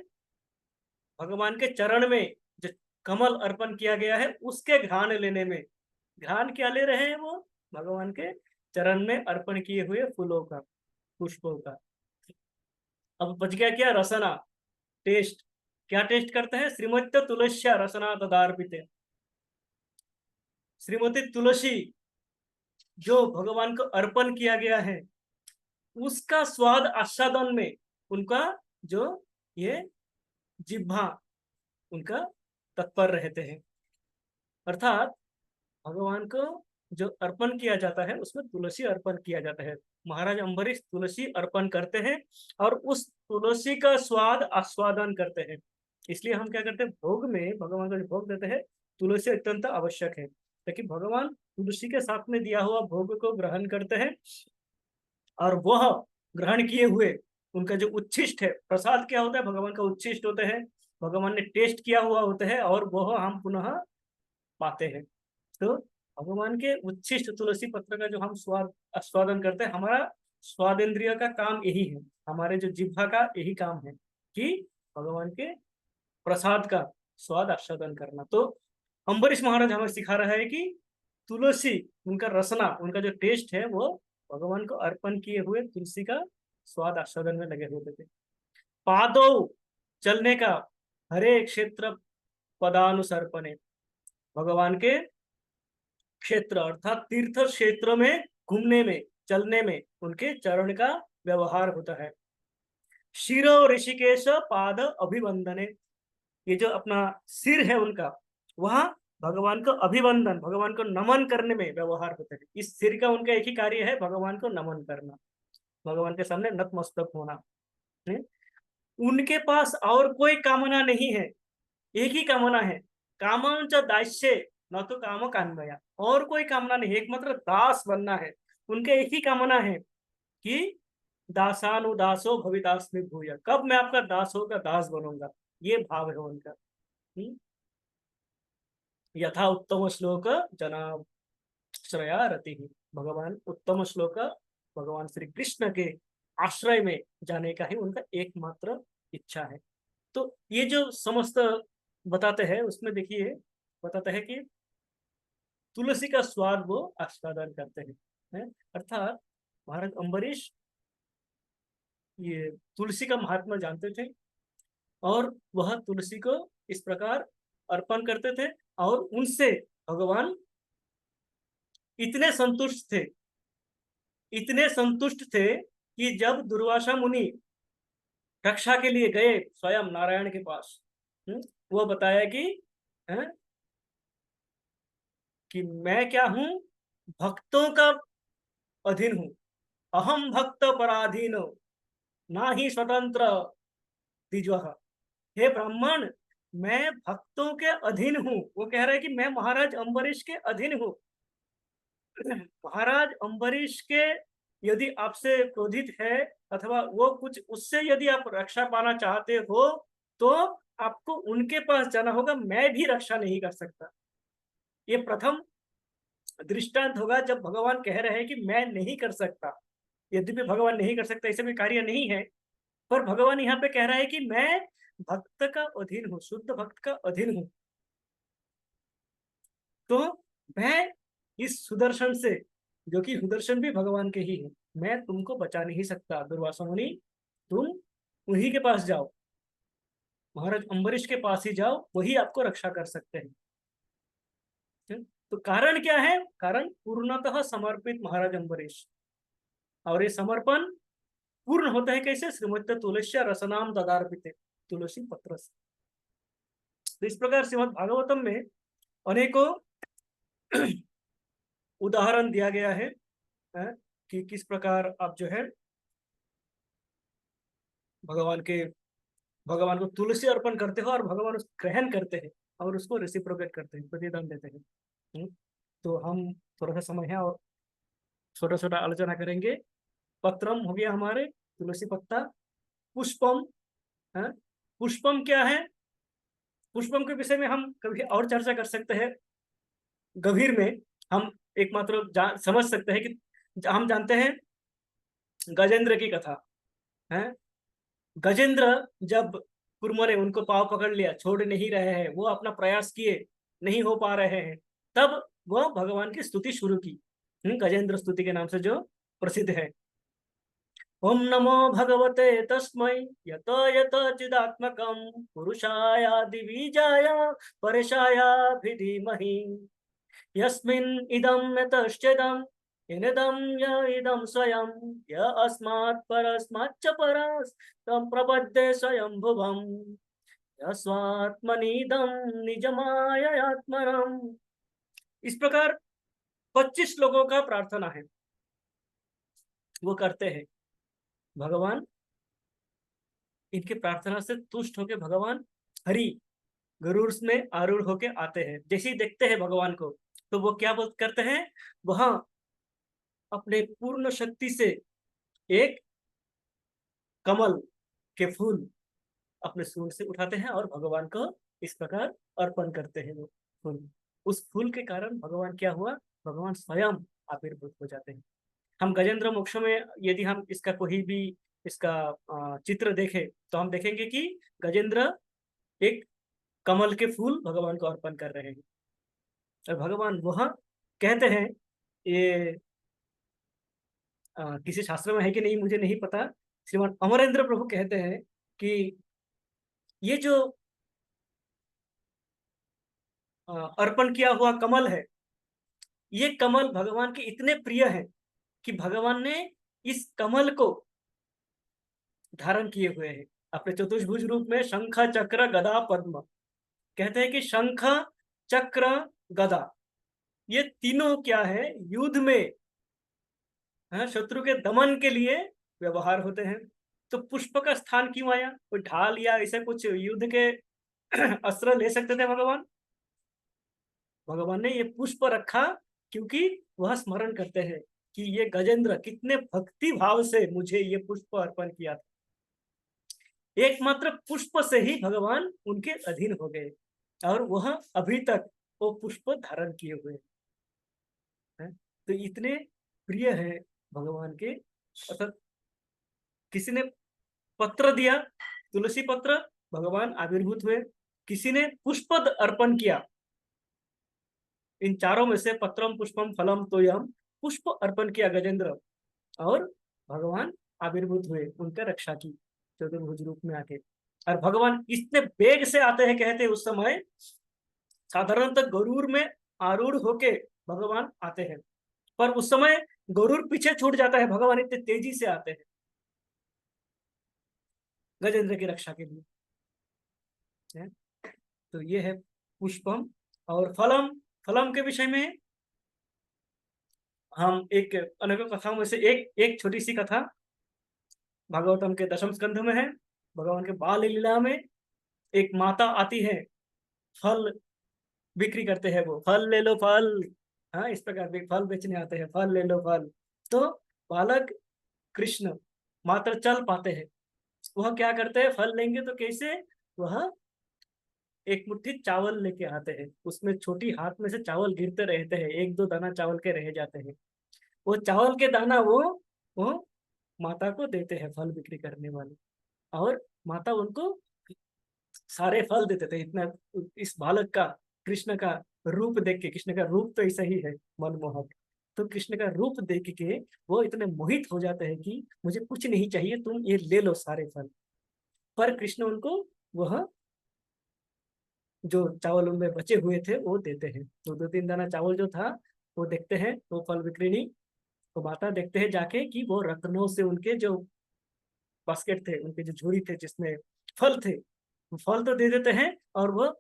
भगवान के चरण में जो कमल अर्पण किया गया है उसके घ्राण लेने में। घ्राण क्या ले रहे हैं वो, भगवान के चरण में अर्पण किए हुए फूलों का, पुष्पों का। अब बच गया क्या, रसना, टेस्ट। क्या टेस्ट करते हैं, श्रीमती तुलस्या रसना तदार्पिते, श्रीमती तुलसी जो भगवान को अर्पण किया गया है उसका स्वाद आस्वादन में उनका जो ये जिह्वा उनका तत्पर रहते हैं, अर्थात भगवान को जो अर्पण किया जाता है उसमें तुलसी अर्पण किया जाता है। महाराज अम्बरीश तुलसी अर्पण करते हैं और उस तुलसी का स्वाद आस्वादन करते हैं। इसलिए हम क्या करते हैं, भोग में भगवान को जो भोग देते हैं तुलसी अत्यंत आवश्यक है, लेकिन भगवान तुलसी के साथ में दिया हुआ भोग को ग्रहण करते हैं और वह ग्रहण किए हुए उनका जो उच्छिष्ट है, प्रसाद क्या होता है, भगवान का उच्छिष्ट होते हैं, भगवान ने टेस्ट किया हुआ होते हैं और वह हम पुनः पाते हैं। तो भगवान के उच्छिष्ट तुलसी पत्र का जो हम स्वाद आस्वादन करते हैं, हमारा स्वादेंद्रिय का काम यही है, हमारे जो जिह्वा का यही काम है कि भगवान के प्रसाद का स्वाद आस्वादन करना। तो अम्बरीश महाराज हमें सिखा रहा है कि तुलसी, उनका रसना, उनका जो टेस्ट है वो भगवान को अर्पण किए हुए तुलसी का स्वाद आस्वादन में लगे होते थे। पादो, चलने का, हरे क्षेत्र पदानुसर्पणे, भगवान के क्षेत्र अर्थात तीर्थ क्षेत्र में घूमने में, चलने में उनके चरण का व्यवहार होता है। शिरो ऋषिकेश पाद अभिवंदने, ये जो अपना सिर है उनका, वह भगवान को अभिवंदन, भगवान को नमन करने में व्यवहार होता है। इस सिर का उनका एक ही कार्य है, भगवान को नमन करना, भगवान के सामने नतमस्तक होना। उनके पास और कोई कामना नहीं है, एक ही कामना है, कामं च दास्ये न तो काम कामया, और कोई कामना नहीं, एकमात्र दास बनना है। उनके एक ही कामना है कि दासानुदासो भवितास्मि भूय, कब मैं आपका दास होकर दास बनूंगा, ये भाव है उनका। यथा उत्तम श्लोक जनाश्रया रति, भगवान उत्तम श्लोक भगवान श्री कृष्ण के आश्रय में जाने का ही उनका एकमात्र इच्छा है। तो ये जो समस्त बताते हैं उसमें देखिए बताते हैं कि तुलसी का स्वाद वो आस्वादन करते हैं, अर्थात महाराज अम्बरीश ये तुलसी का महात्मा जानते थे और वह तुलसी को इस प्रकार अर्पण करते थे और उनसे भगवान इतने संतुष्ट थे कि जब दुर्वासा मुनि रक्षा के लिए गए स्वयं नारायण के पास, वो बताया हैं, कि मैं क्या हूं, भक्तों का अधीन हूं, अहम भक्त पराधीन, ना ही स्वतंत्र द्विजः। हे ब्राह्मण, मैं भक्तों के अधीन हूँ। वो कह रहे हैं कि मैं महाराज अम्बरीश के अधीन हूँ। महाराज अम्बरीश के यदि आपसे क्रोधित है अथवा वो कुछ उससे यदि आप रक्षा पाना चाहते हो तो आपको उनके पास जाना होगा, मैं भी रक्षा नहीं कर सकता। ये प्रथम दृष्टांत होगा जब भगवान कह रहे हैं कि मैं नहीं कर सकता। यद्यपि भगवान नहीं कर सकता, ऐसे भी कार्य नहीं है, पर भगवान यहाँ पे कह रहा है कि मैं भक्त का अधीन हूँ, शुद्ध भक्त का अधीन हूँ। तो मैं इस सुदर्शन से, जो कि सुदर्शन भी भगवान के ही है, मैं तुमको बचा नहीं सकता। दुर्वासा मुनि, तुम उन्हीं के पास जाओ, महाराज अम्बरीश के पास ही जाओ, वही आपको रक्षा कर सकते हैं। तो कारण क्या है? कारण पूर्णतः समर्पित महाराज अम्बरीश। और ये समर्पण पूर्ण होता है कैसे? श्रीमद् तुलसी रसनाम ददार्पिते, तुलसी पत्र से। तो इस प्रकार श्रीमद् भागवतम में अनेकों उदाहरण दिया गया है, कि किस प्रकार आप जो है भगवान को तुलसी अर्पण करते हो और भगवान उसको ग्रहण करते हैं और उसको रेसिप्रोकेट करते हैं, प्रतिदान देते हैं। तो हम थोड़ा सा समय है और छोटा छोटा आलोचना करेंगे। पत्रम हो गया हमारे, तुलसी पत्ता। पुष्पम है, पुष्पम क्या है? पुष्पम के विषय में हम कभी और चर्चा कर सकते हैं गंभीर में। हम एकमात्र समझ सकते हैं कि हम जानते हैं गजेंद्र की कथा है। गजेंद्र जब कुर्मों ने उनको पाव पकड़ लिया, छोड़ नहीं रहे हैं, वो अपना प्रयास किए, नहीं हो पा रहे हैं, तब वो भगवान की स्तुति शुरू की, गजेंद्र स्तुति के नाम से जो प्रसिद्ध है। ओम नमो भगवते तस्मै यत यत चिदात्मकं पुरुषायादि बीजाय परेशायाभिधीमहि यस्मिन् इदं यतश्चेदं इदं य इदं स्वयं य अस्मात् परस्माच्च परस्तं प्रपद्ये स्वयं भुवम् यस्वात्मनीदं निजमाययात्मनम्। इस प्रकार 25 लोगों का प्रार्थना है, वो करते हैं। भगवान इनके प्रार्थना से तुष्ट होकर भगवान हरि गरुड़ में आरूढ़ होके आते हैं। जैसे ही देखते हैं भगवान को तो वो क्या करते हैं, वहां अपने पूर्ण शक्ति से एक कमल के फूल अपने सूंड से उठाते हैं और भगवान को इस प्रकार अर्पण करते हैं। वो फूल, उस फूल के कारण भगवान क्या हुआ, भगवान स्वयं आविर्भूत हो जाते हैं। हम गजेंद्र मोक्ष में यदि हम इसका कोई भी इसका चित्र देखें तो हम देखेंगे कि गजेंद्र एक कमल के फूल भगवान को अर्पण कर रहे हैं और भगवान वह कहते हैं, ये किसी शास्त्र में है कि नहीं मुझे नहीं पता, श्रीमान अमरेंद्र प्रभु कहते हैं कि ये जो अर्पण किया हुआ कमल है, ये कमल भगवान के इतने प्रिय है कि भगवान ने इस कमल को धारण किए हुए हैं अपने चतुर्भुज रूप में, शंख चक्र गदा पद्म। कहते हैं कि शंख चक्र गदा ये तीनों क्या है, युद्ध में शत्रु के दमन के लिए व्यवहार होते हैं। तो पुष्प का स्थान क्यों आया? कोई ढाल या ऐसे कुछ युद्ध के अस्त्र ले सकते थे भगवान? भगवान ने ये पुष्प रखा क्योंकि वह स्मरण करते हैं कि ये गजेंद्र कितने भक्ति भाव से मुझे ये पुष्प अर्पण किया था। एकमात्र पुष्प से ही भगवान उनके अधीन हो गए और वह अभी तक वो पुष्प धारण किए हुए हैं। तो इतने प्रिय है भगवान के। अर्थात किसी ने पत्र दिया, तुलसी पत्र, भगवान आविर्भूत हुए। किसी ने पुष्प अर्पण किया, इन चारों में से पत्रम पुष्पम फलम तोयम, पुष्प अर्पण किया गजेंद्र और भगवान आविर्भूत हुए, उनका रक्षा की चतुर्भुज रूप में आके। और भगवान इतने वेग से आते हैं, कहते हैं उस समय साधारणतः गरुड़ में आरूढ़ होके भगवान आते हैं, पर उस समय गरुड़ पीछे छूट जाता है, भगवान इतने तेजी से आते हैं गजेंद्र की रक्षा के लिए। तो ये है पुष्पम। और फलम, फलम के विषय में हम एक अनेक कथाओं में से एक छोटी सी कथा भागवतम के दशम स्कंध में है। भगवान के बाल लीला में एक माता आती है, फल बिक्री करते हैं, वो फल ले लो फल, हाँ इस प्रकार के फल बेचने आते हैं, फल ले लो फल। तो बालक कृष्ण मात्र चल पाते हैं, वह क्या करते हैं, फल लेंगे तो कैसे, वह एक मुट्ठी चावल लेके आते हैं, उसमें छोटी हाथ में से चावल गिरते रहते हैं, एक दो दाना चावल के रह जाते हैं, वो चावल के दाना वो माता को देते हैं, फल बिक्री करने वाले, और माता उनको सारे फल देते थे। इतना इस बालक का, कृष्ण का रूप देख के, कृष्ण का रूप तो ऐसा ही है मनमोहक, तो कृष्ण का रूप देख के वो इतने मोहित हो जाते हैं कि मुझे कुछ नहीं चाहिए, तुम ये ले लो सारे फल। पर कृष्ण उनको वह जो चावल उनमें बचे हुए थे वो देते हैं। तो दो तीन दाना चावल जो था वो देखते हैं, वो फल विक्रेनी तो माता देखते हैं जाके कि वो रत्नों से उनके जो बास्केट थे, उनके जो झोली थे जिसमें फल थे, वो फल तो दे देते हैं, और वह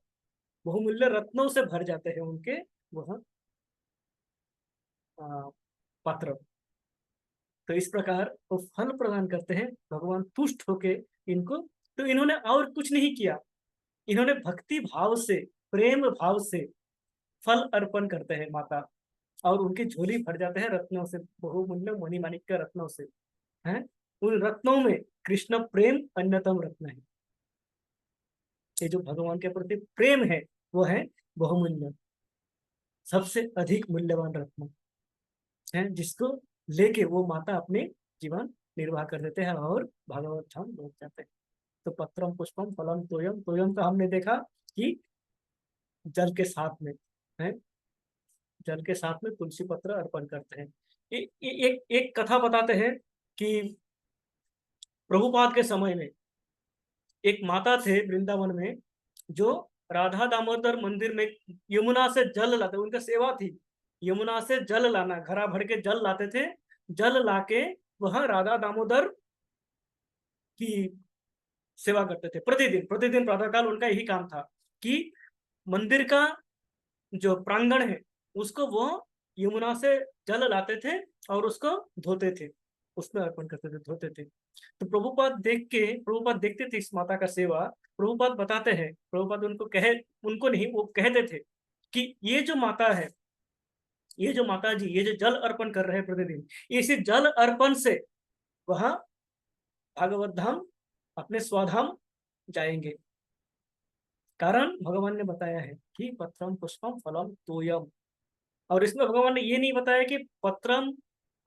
बहुमूल्य रत्नों से भर जाते हैं उनके वह पात्र। तो इस प्रकार वो फल प्रदान करते हैं, भगवान तुष्ट होके इनको, तो इन्होंने और कुछ नहीं किया, इन्होंने भक्ति भाव से, प्रेम भाव से फल अर्पण करते हैं माता, और उनकी झोली भर जाते हैं रत्नों से, बहुमूल्य मणिमाणिक के रत्नों से हैं। उन रत्नों में कृष्ण प्रेम अन्यतम रत्न है। ये जो भगवान के प्रति प्रेम है वो है बहुमूल्य, सबसे अधिक मूल्यवान रत्न है, जिसको लेके वो माता अपने जीवन निर्वाह कर देते हैं और भागवत धाम लौट जाते हैं। तो पत्रम पुष्पम फलम तोयम, तोयम का हमने देखा कि जल के साथ में है, जल के साथ में तुलसी पत्र अर्पण करते हैं। एक कथा बताते हैं कि प्रभुपाद के समय में एक माता थे वृंदावन में, जो राधा दामोदर मंदिर में यमुना से जल लाते, उनका सेवा थी यमुना से जल लाना, घड़ा भर के जल लाते थे, जल लाके वह राधा दामोदर की सेवा करते थे। प्रतिदिन प्रतिदिन प्रातःकाल उनका यही काम था कि मंदिर का जो प्रांगण है उसको वो यमुना से जल लाते थे और उसको धोते थे, उसमें अर्पण करते थे, धोते थे। तो प्रभुपाद देखते थे इस माता का सेवा। प्रभुपाद बताते हैं, प्रभुपाद उनको नहीं, वो कहते थे कि ये जो माता है, ये जो माता जी, ये जो जल अर्पण कर रहे हैं प्रतिदिन, इसी जल अर्पण से वह भागवत धाम, अपने स्वधाम जाएंगे। कारण भगवान ने बताया है कि पत्रम पुष्पम फलम तोयम, और इसमें भगवान ने ये नहीं बताया कि पत्रम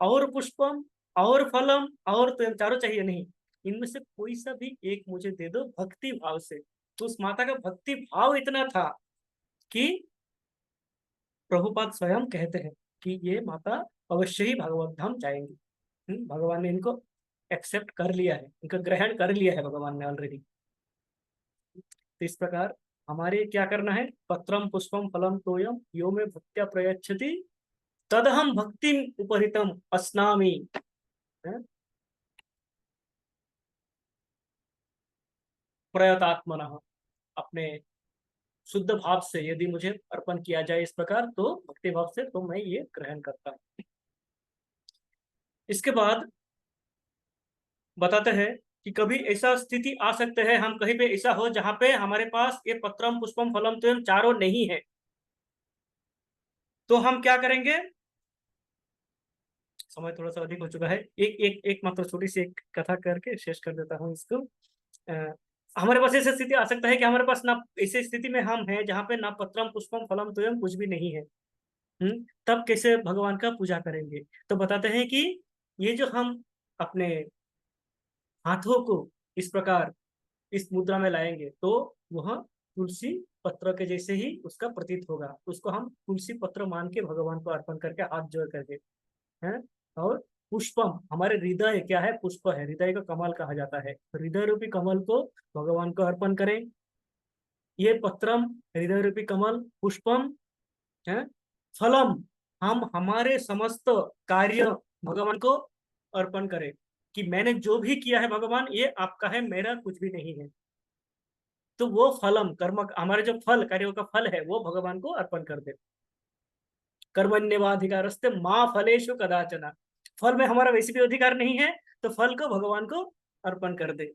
और पुष्पम और फलम और तोयम चारों चाहिए, नहीं, इनमें से कोई सा भी एक मुझे दे दो भक्ति भाव से। तो उस माता का भक्ति भाव इतना था कि प्रभुपाद स्वयं कहते हैं कि ये माता अवश्य ही भागवत धाम जाएंगी। भगवान ने इनको एक्सेप्ट कर लिया है, इनको ग्रहण कर लिया है भगवान ने ऑलरेडी। तो इस प्रकार हमारे क्या करना है, पत्रम पुष्पम फलम तोयम यो में भक्त्या प्रयच्छति तदहम भक्ति उपहृतम अस्नामि। प्रयतात्मनः, अपने शुद्ध भाव से यदि मुझे अर्पण किया जाए इस प्रकार, तो भक्ति भाव से, तो मैं ये ग्रहण करता हूँ। इसके बाद बताते हैं कि कभी ऐसा स्थिति आ सकते हैं, हम कहीं पे ऐसा हो जहां पे हमारे पास ये पत्रम पुष्पम फलम तोयम चारों नहीं है, तो हम क्या करेंगे। समय थोड़ा सा अधिक हो चुका है, एक मात्र छोटी सी एक कथा करके शेष कर देता हूँ इसको। हमारे पास ऐसी स्थिति आ सकता है कि हमारे पास ना, ऐसी स्थिति में हम हैं जहाँ पे ना पत्रम पुष्पम फलम तोयम कुछ भी नहीं है। तब कैसे भगवान का पूजा करेंगे। तो बताते हैं कि ये जो हम अपने हाथों को इस प्रकार इस मुद्रा में लाएंगे, तो वह तुलसी पत्र के जैसे ही उसका प्रतीत होगा, उसको हम तुलसी पत्र मान के भगवान को अर्पण करके, हाथ जोड़ करके हैं। और पुष्पम, हमारे हृदय क्या है, पुष्प है, हृदय को कमल कहा जाता है, हृदय रूपी कमल को भगवान को अर्पण करें। ये पत्रम हृदय रूपी कमल, पुष्पम है, फलम, हम हमारे समस्त कार्य भगवान को अर्पण करें, कि मैंने जो भी किया है भगवान ये आपका है, मेरा कुछ भी नहीं है। तो वो फलम, कर्म, हमारे जो फल कार्यों का फल है वो भगवान को अर्पण कर दे। कर्मण्येवाधिकारस्ते माँ फलेषु कदाचन, फल में हमारा वैसे भी अधिकार नहीं है, तो फल को भगवान को अर्पण कर दे।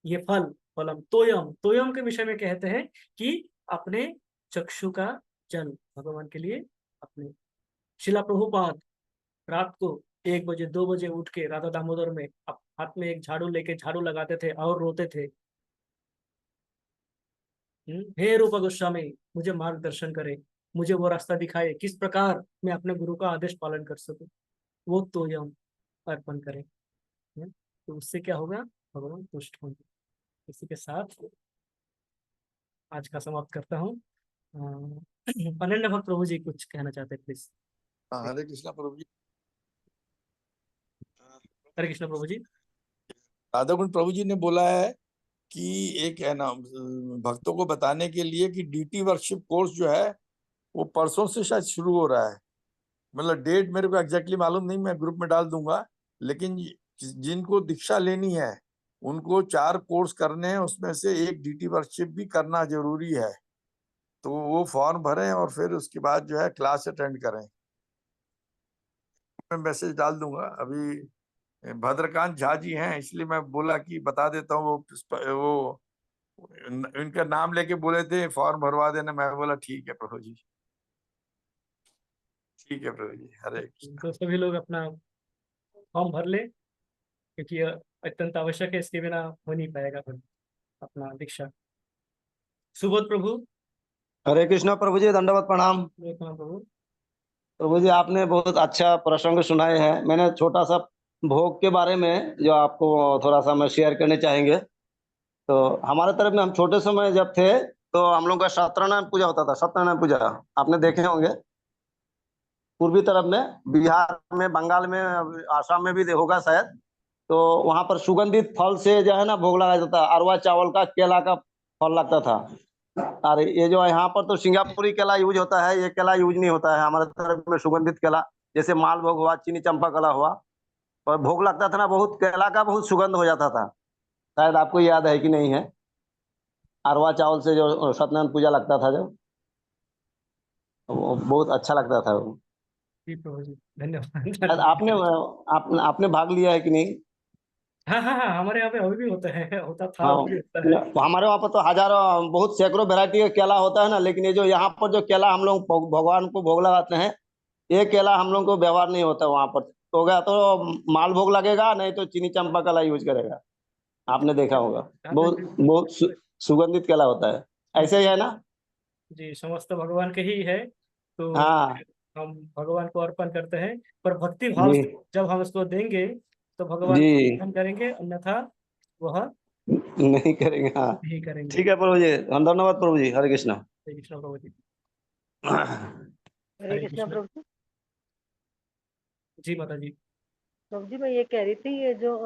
ये फल, फलम, तोयम, तोयम के विषय में कहते हैं कि अपने चक्षु का जल भगवान के लिए अपने। शिला प्रभुपाद रात को 1 बजे 2 बजे उठ के राधा दामोदर में हाथ में एक झाड़ू लेके झाड़ू लगाते थे और रोते थे, हे रूप गोस्वामी मुझे मार्गदर्शन करे, मुझे वो रास्ता दिखाए किस प्रकार मैं अपने गुरु का आदेश पालन कर सकूं, वो तो हम अर्पण करें। तो उससे क्या होगा, भगवान तुष्ट होंगे। इसी के साथ आज का समाप्त करता हूँ। अनन्य भक्त प्रभु जी कुछ कहना चाहते हैं प्लीज। हरे कृष्णा प्रभु जी। हरे कृष्ण प्रभु जी। राधा कुंड प्रभु जी ने बोला है कि एक है ना भक्तों को बताने के लिए कि डीटी वर्कशिप कोर्स जो है वो परसों से शायद शुरू हो रहा है। मतलब डेट मेरे को एग्जैक्टली मालूम नहीं, मैं ग्रुप में डाल दूंगा। लेकिन जिनको दीक्षा लेनी है उनको 4 कोर्स करने हैं, उसमें से एक डीटी वर्कशिप भी करना जरूरी है। तो वो फॉर्म भरें और फिर उसके बाद जो है क्लास अटेंड करें। मैं मैसेज डाल दूंगा। अभी भद्रकांत झा जी हैं इसलिए मैं बोला कि बता देता हूँ। वो इनका नाम लेके बोले थे फॉर्म भरवा देना, मैं बोला ठीक है प्रभु जी, ठीक है प्रभु जी। हरे कृष्ण। तो सभी लोग अपना फॉर्म भर ले, क्योंकि यह अत्यंत आवश्यक है, इसके बिना हो नहीं पाएगा फिर अपना दीक्षा। सुबोध प्रभु। हरे कृष्णा प्रभु जी, दंडवत प्रणाम। प्रभु। प्रभु जी आपने बहुत अच्छा प्रसंग सुनाए हैं। मैंने छोटा सा भोग के बारे में जो आपको थोड़ा सा मैं शेयर करने चाहेंगे। तो हमारे तरफ में हम छोटे समय जब थे तो हम लोग का सत्यनारायण पूजा होता था। सत्यनारायण पूजा आपने देखे होंगे, पूर्वी तरफ में, बिहार में, बंगाल में, आसाम में भी होगा शायद। तो वहां पर सुगंधित फल से जो है ना भोग लगाया जाता था। अरवा चावल का, केला का फल लगता था। और ये जो यहाँ पर तो सिंगापुरी केला यूज होता है, ये केला यूज नहीं होता है हमारे तरफ में। सुगंधित केला जैसे मालभोग हुआ, चीनी चंपा केला हुआ, और भोग लगता था ना, बहुत केला का बहुत सुगंध हो जाता था। शायद आपको याद है कि नहीं है, अरवा चावल से जो सत्यनारायण पूजा लगता था जब, वो बहुत अच्छा लगता था वो। जी प्रभु जी धन्यवाद। शायद आपने भाग लिया है कि नहीं? हाँ हाँ हाँ, हमारे यहाँ पे अभी भी होता है, होता था, हाँ, अभी भी होता है। तो हमारे वहाँ पर तो हजारों, बहुत सैकड़ों वैरायटी का केला होता है ना। लेकिन ये जो यहाँ पर जो केला हम लोग भगवान को भोग लगाते हैं, ये केला हम लोग को व्यवहार नहीं होता वहाँ पर। तो हो गया तो माल भोग लगेगा, नहीं तो चीनी चंपा केला यूज करेगा। आपने देखा होगा, बहुत बहुत सुगंधित केला होता है। ऐसे ही है ना? जी समस्त भगवान के ही है, तो हाँ हम भगवान को अर्पण करते हैं। पर भक्ति भाव जी से जब हम उसको देंगे तो भगवान जी, हम करेंगे, अन्यथा वह नहीं करेंगे। हाँ नहीं करेंगे। ठीक है प्रभु जी, धन्यवाद प्रभु जी। हरे कृष्णा। हरे कृष्ण प्रभु जी। हरे हरे कृष्णा कृष्ण। प्रभु जी। जी माता जी। प्रभु जी मैं ये कह रही थी, ये जो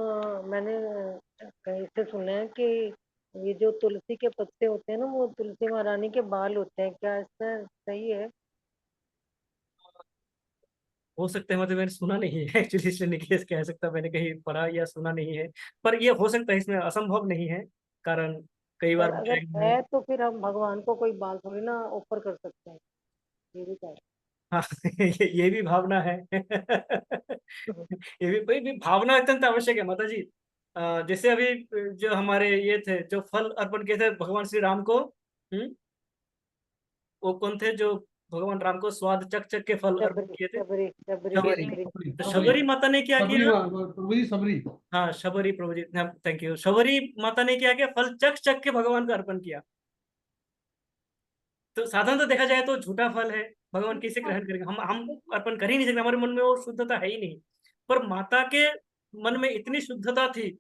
मैंने कहीं से सुना है कि ये जो तुलसी के पत्ते होते हैं ना, वो तुलसी महारानी के बाल होते हैं, क्या इसका सही है? हो सकता है, मतलब मैंने सुना नहीं है एक्चुअली, इसलिए नहीं कह सकता मैंने कहीं पढ़ा या सुना नहीं है। पर ये हो सकता है, इसमें असंभव नहीं है, कारण कई पर बार अगर है तो फिर हम भगवान को कोई बाल थोड़ी ना ऑफर कर सकते हैं, ये भी कह हाँ ये भी भावना है ये भी भावना अत्यंत आवश्यक है माता जी। जैसे अभी जो हमारे ये थे जो फल अर्पण किए थे भगवान श्री राम को, वो कौन थे जो भगवान राम को स्वाद चख चख के फल अर्पण शबरी किए थे? शबरी शबरी शबरी। शबरी। तो शबरी माता ने क्या सबरी किया? प्रभु जी, सबरी। हाँ शबरी प्रभु जी, थैंक यू। शबरी माता ने क्या किया, फल चख चख के भगवान को अर्पण किया। तो साधारण तो देखा जाए तो झूठा फल है, भगवान कैसे ग्रहण करेंगे, हम अर्पण कर ही नहीं सकते, हमारे मन में वो शुद्धता है ही नहीं। पर माता के मन में इतनी शुद्धता थी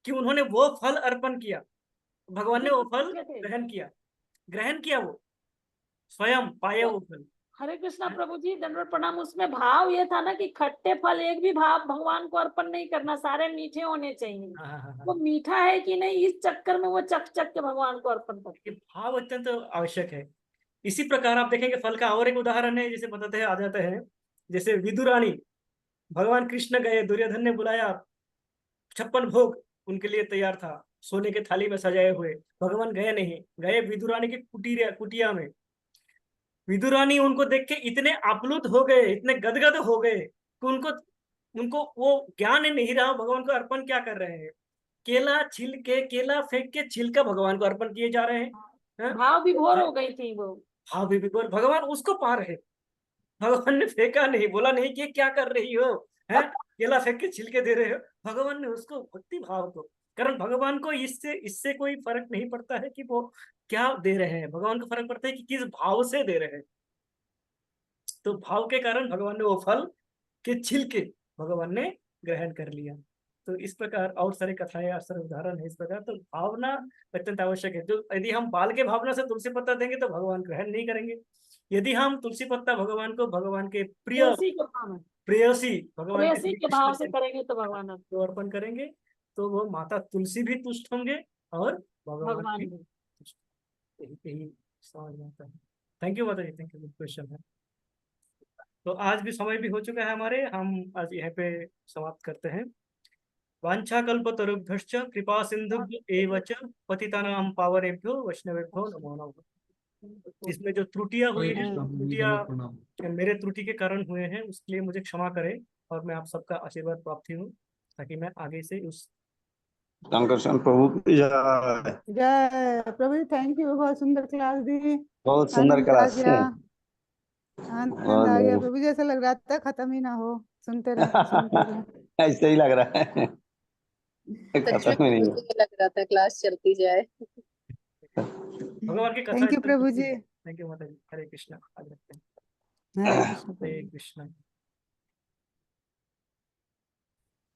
कि उन्होंने वो फल अर्पण किया, भगवान ने वो फल ग्रहण किया, ग्रहण किया, वो स्वयं पाया वो फल। हरे कृष्णा प्रभु जी, दंडवत प्रणाम। उसमें भाव ये था ना कि खट्टे फल एक भी भाव भगवान को अर्पण नहीं करना, सारे मीठे होने चाहिए। हाँ हाँ हाँ। वो मीठा है कि नहीं, इस चक्कर में वो चख चख के भगवान को अर्पण करते। ये भाव अत्यंत आवश्यक है। इसी प्रकार आप देखेंगे फल का और एक उदाहरण है, जैसे बताते हैं आ जाते हैं, जैसे विदुरानी, भगवान कृष्ण गए, दुर्योधन ने बुलाया, 56 भोग उनके लिए तैयार था, सोने के थाली में सजाए हुए, भगवान गए नहीं, गए विदुरानी की कुटिया में। विदुरानी उनको देख के इतने आप्लुत हो गए, इतने गदगद हो गए कि उनको उनको वो ज्ञान नहीं रहा भगवान को अर्पण क्या कर रहे हैं। केला फेंक के छिलका भगवान को अर्पण किए जा रहे हैं। हाँ? भाव विभोर हो गई थी वो। हाँ भी बोल, भगवान उसको पा रहे, भगवान ने फेंका नहीं, बोला नहीं कि क्या कर रही हो, है केला फेंक के छिलके दे रहे हो। भगवान ने उसको भक्ति भाव को, कारण भगवान को इससे इससे कोई फर्क नहीं पड़ता है कि वो क्या दे रहे हैं, भगवान को फर्क पड़ता है कि किस भाव से दे रहे हैं। तो भाव के कारण भगवान ने वो फल के छिलके भगवान ने ग्रहण कर लिया। तो इस प्रकार और सारी कथाएं और सारे उदाहरण है इस प्रकार। तो भावना अत्यंत आवश्यक है। जो यदि हम बाल के भावना से तुलसी पत्ता देंगे तो भगवान ग्रहण नहीं करेंगे। यदि हम तुलसी पत्ता भगवान को, भगवान के प्रिय प्रेयसी के भाव में, प्रेयसी भगवान के प्रेयसी श्री के कृष्ण भाव से करेंगे तो भगवान अर्पण, को अर्पण करेंगे, तो वो माता तुलसी भी तुष्ट होंगे और भगवान भगवान भी भी। तुष्ट। यही समझ में आता है। थैंक यू माता जी, थैंक यू, गुड क्वेश्चन है। तो आज भी समय भी हो चुका है हमारे, हम आज यहाँ पे समाप्त करते हैं। वाञ्छाकल्पतरुभ्यश्च कृपा सिन्धुभ्य एव च पतितानां पावनेभ्यो वैष्णवेभ्यो नमो नमः। इसमें जो त्रुटियां हुई हैं, त्रुटियां मेरे त्रुटि के कारण हुए हैं, उसके लिए मुझे क्षमा करें, और मैं आप सबका आशीर्वाद प्राप्ति हूँ, ताकि मैं आगे से उस शंकर प्रभु की जय। जय प्रभु जी, थैंक यू, बहुत सुंदर क्लास दी, बहुत सुंदर आनंद आ क्लास गया, आनंद आ गया प्रभु जी, ऐसा लग रहा था खत्म ही ना हो, सुनते रहे। ऐसे ही लग रहा है, सच खत्म में ही नहीं मुझे लग रहा था क्लास चलती जाए। भगवान की कथा। Thank you Prabhu ji. Thank you माता जी। हरे कृष्णा। आज रखते हैं। हरे कृष्ण हरे प्रभु। कृष्णा।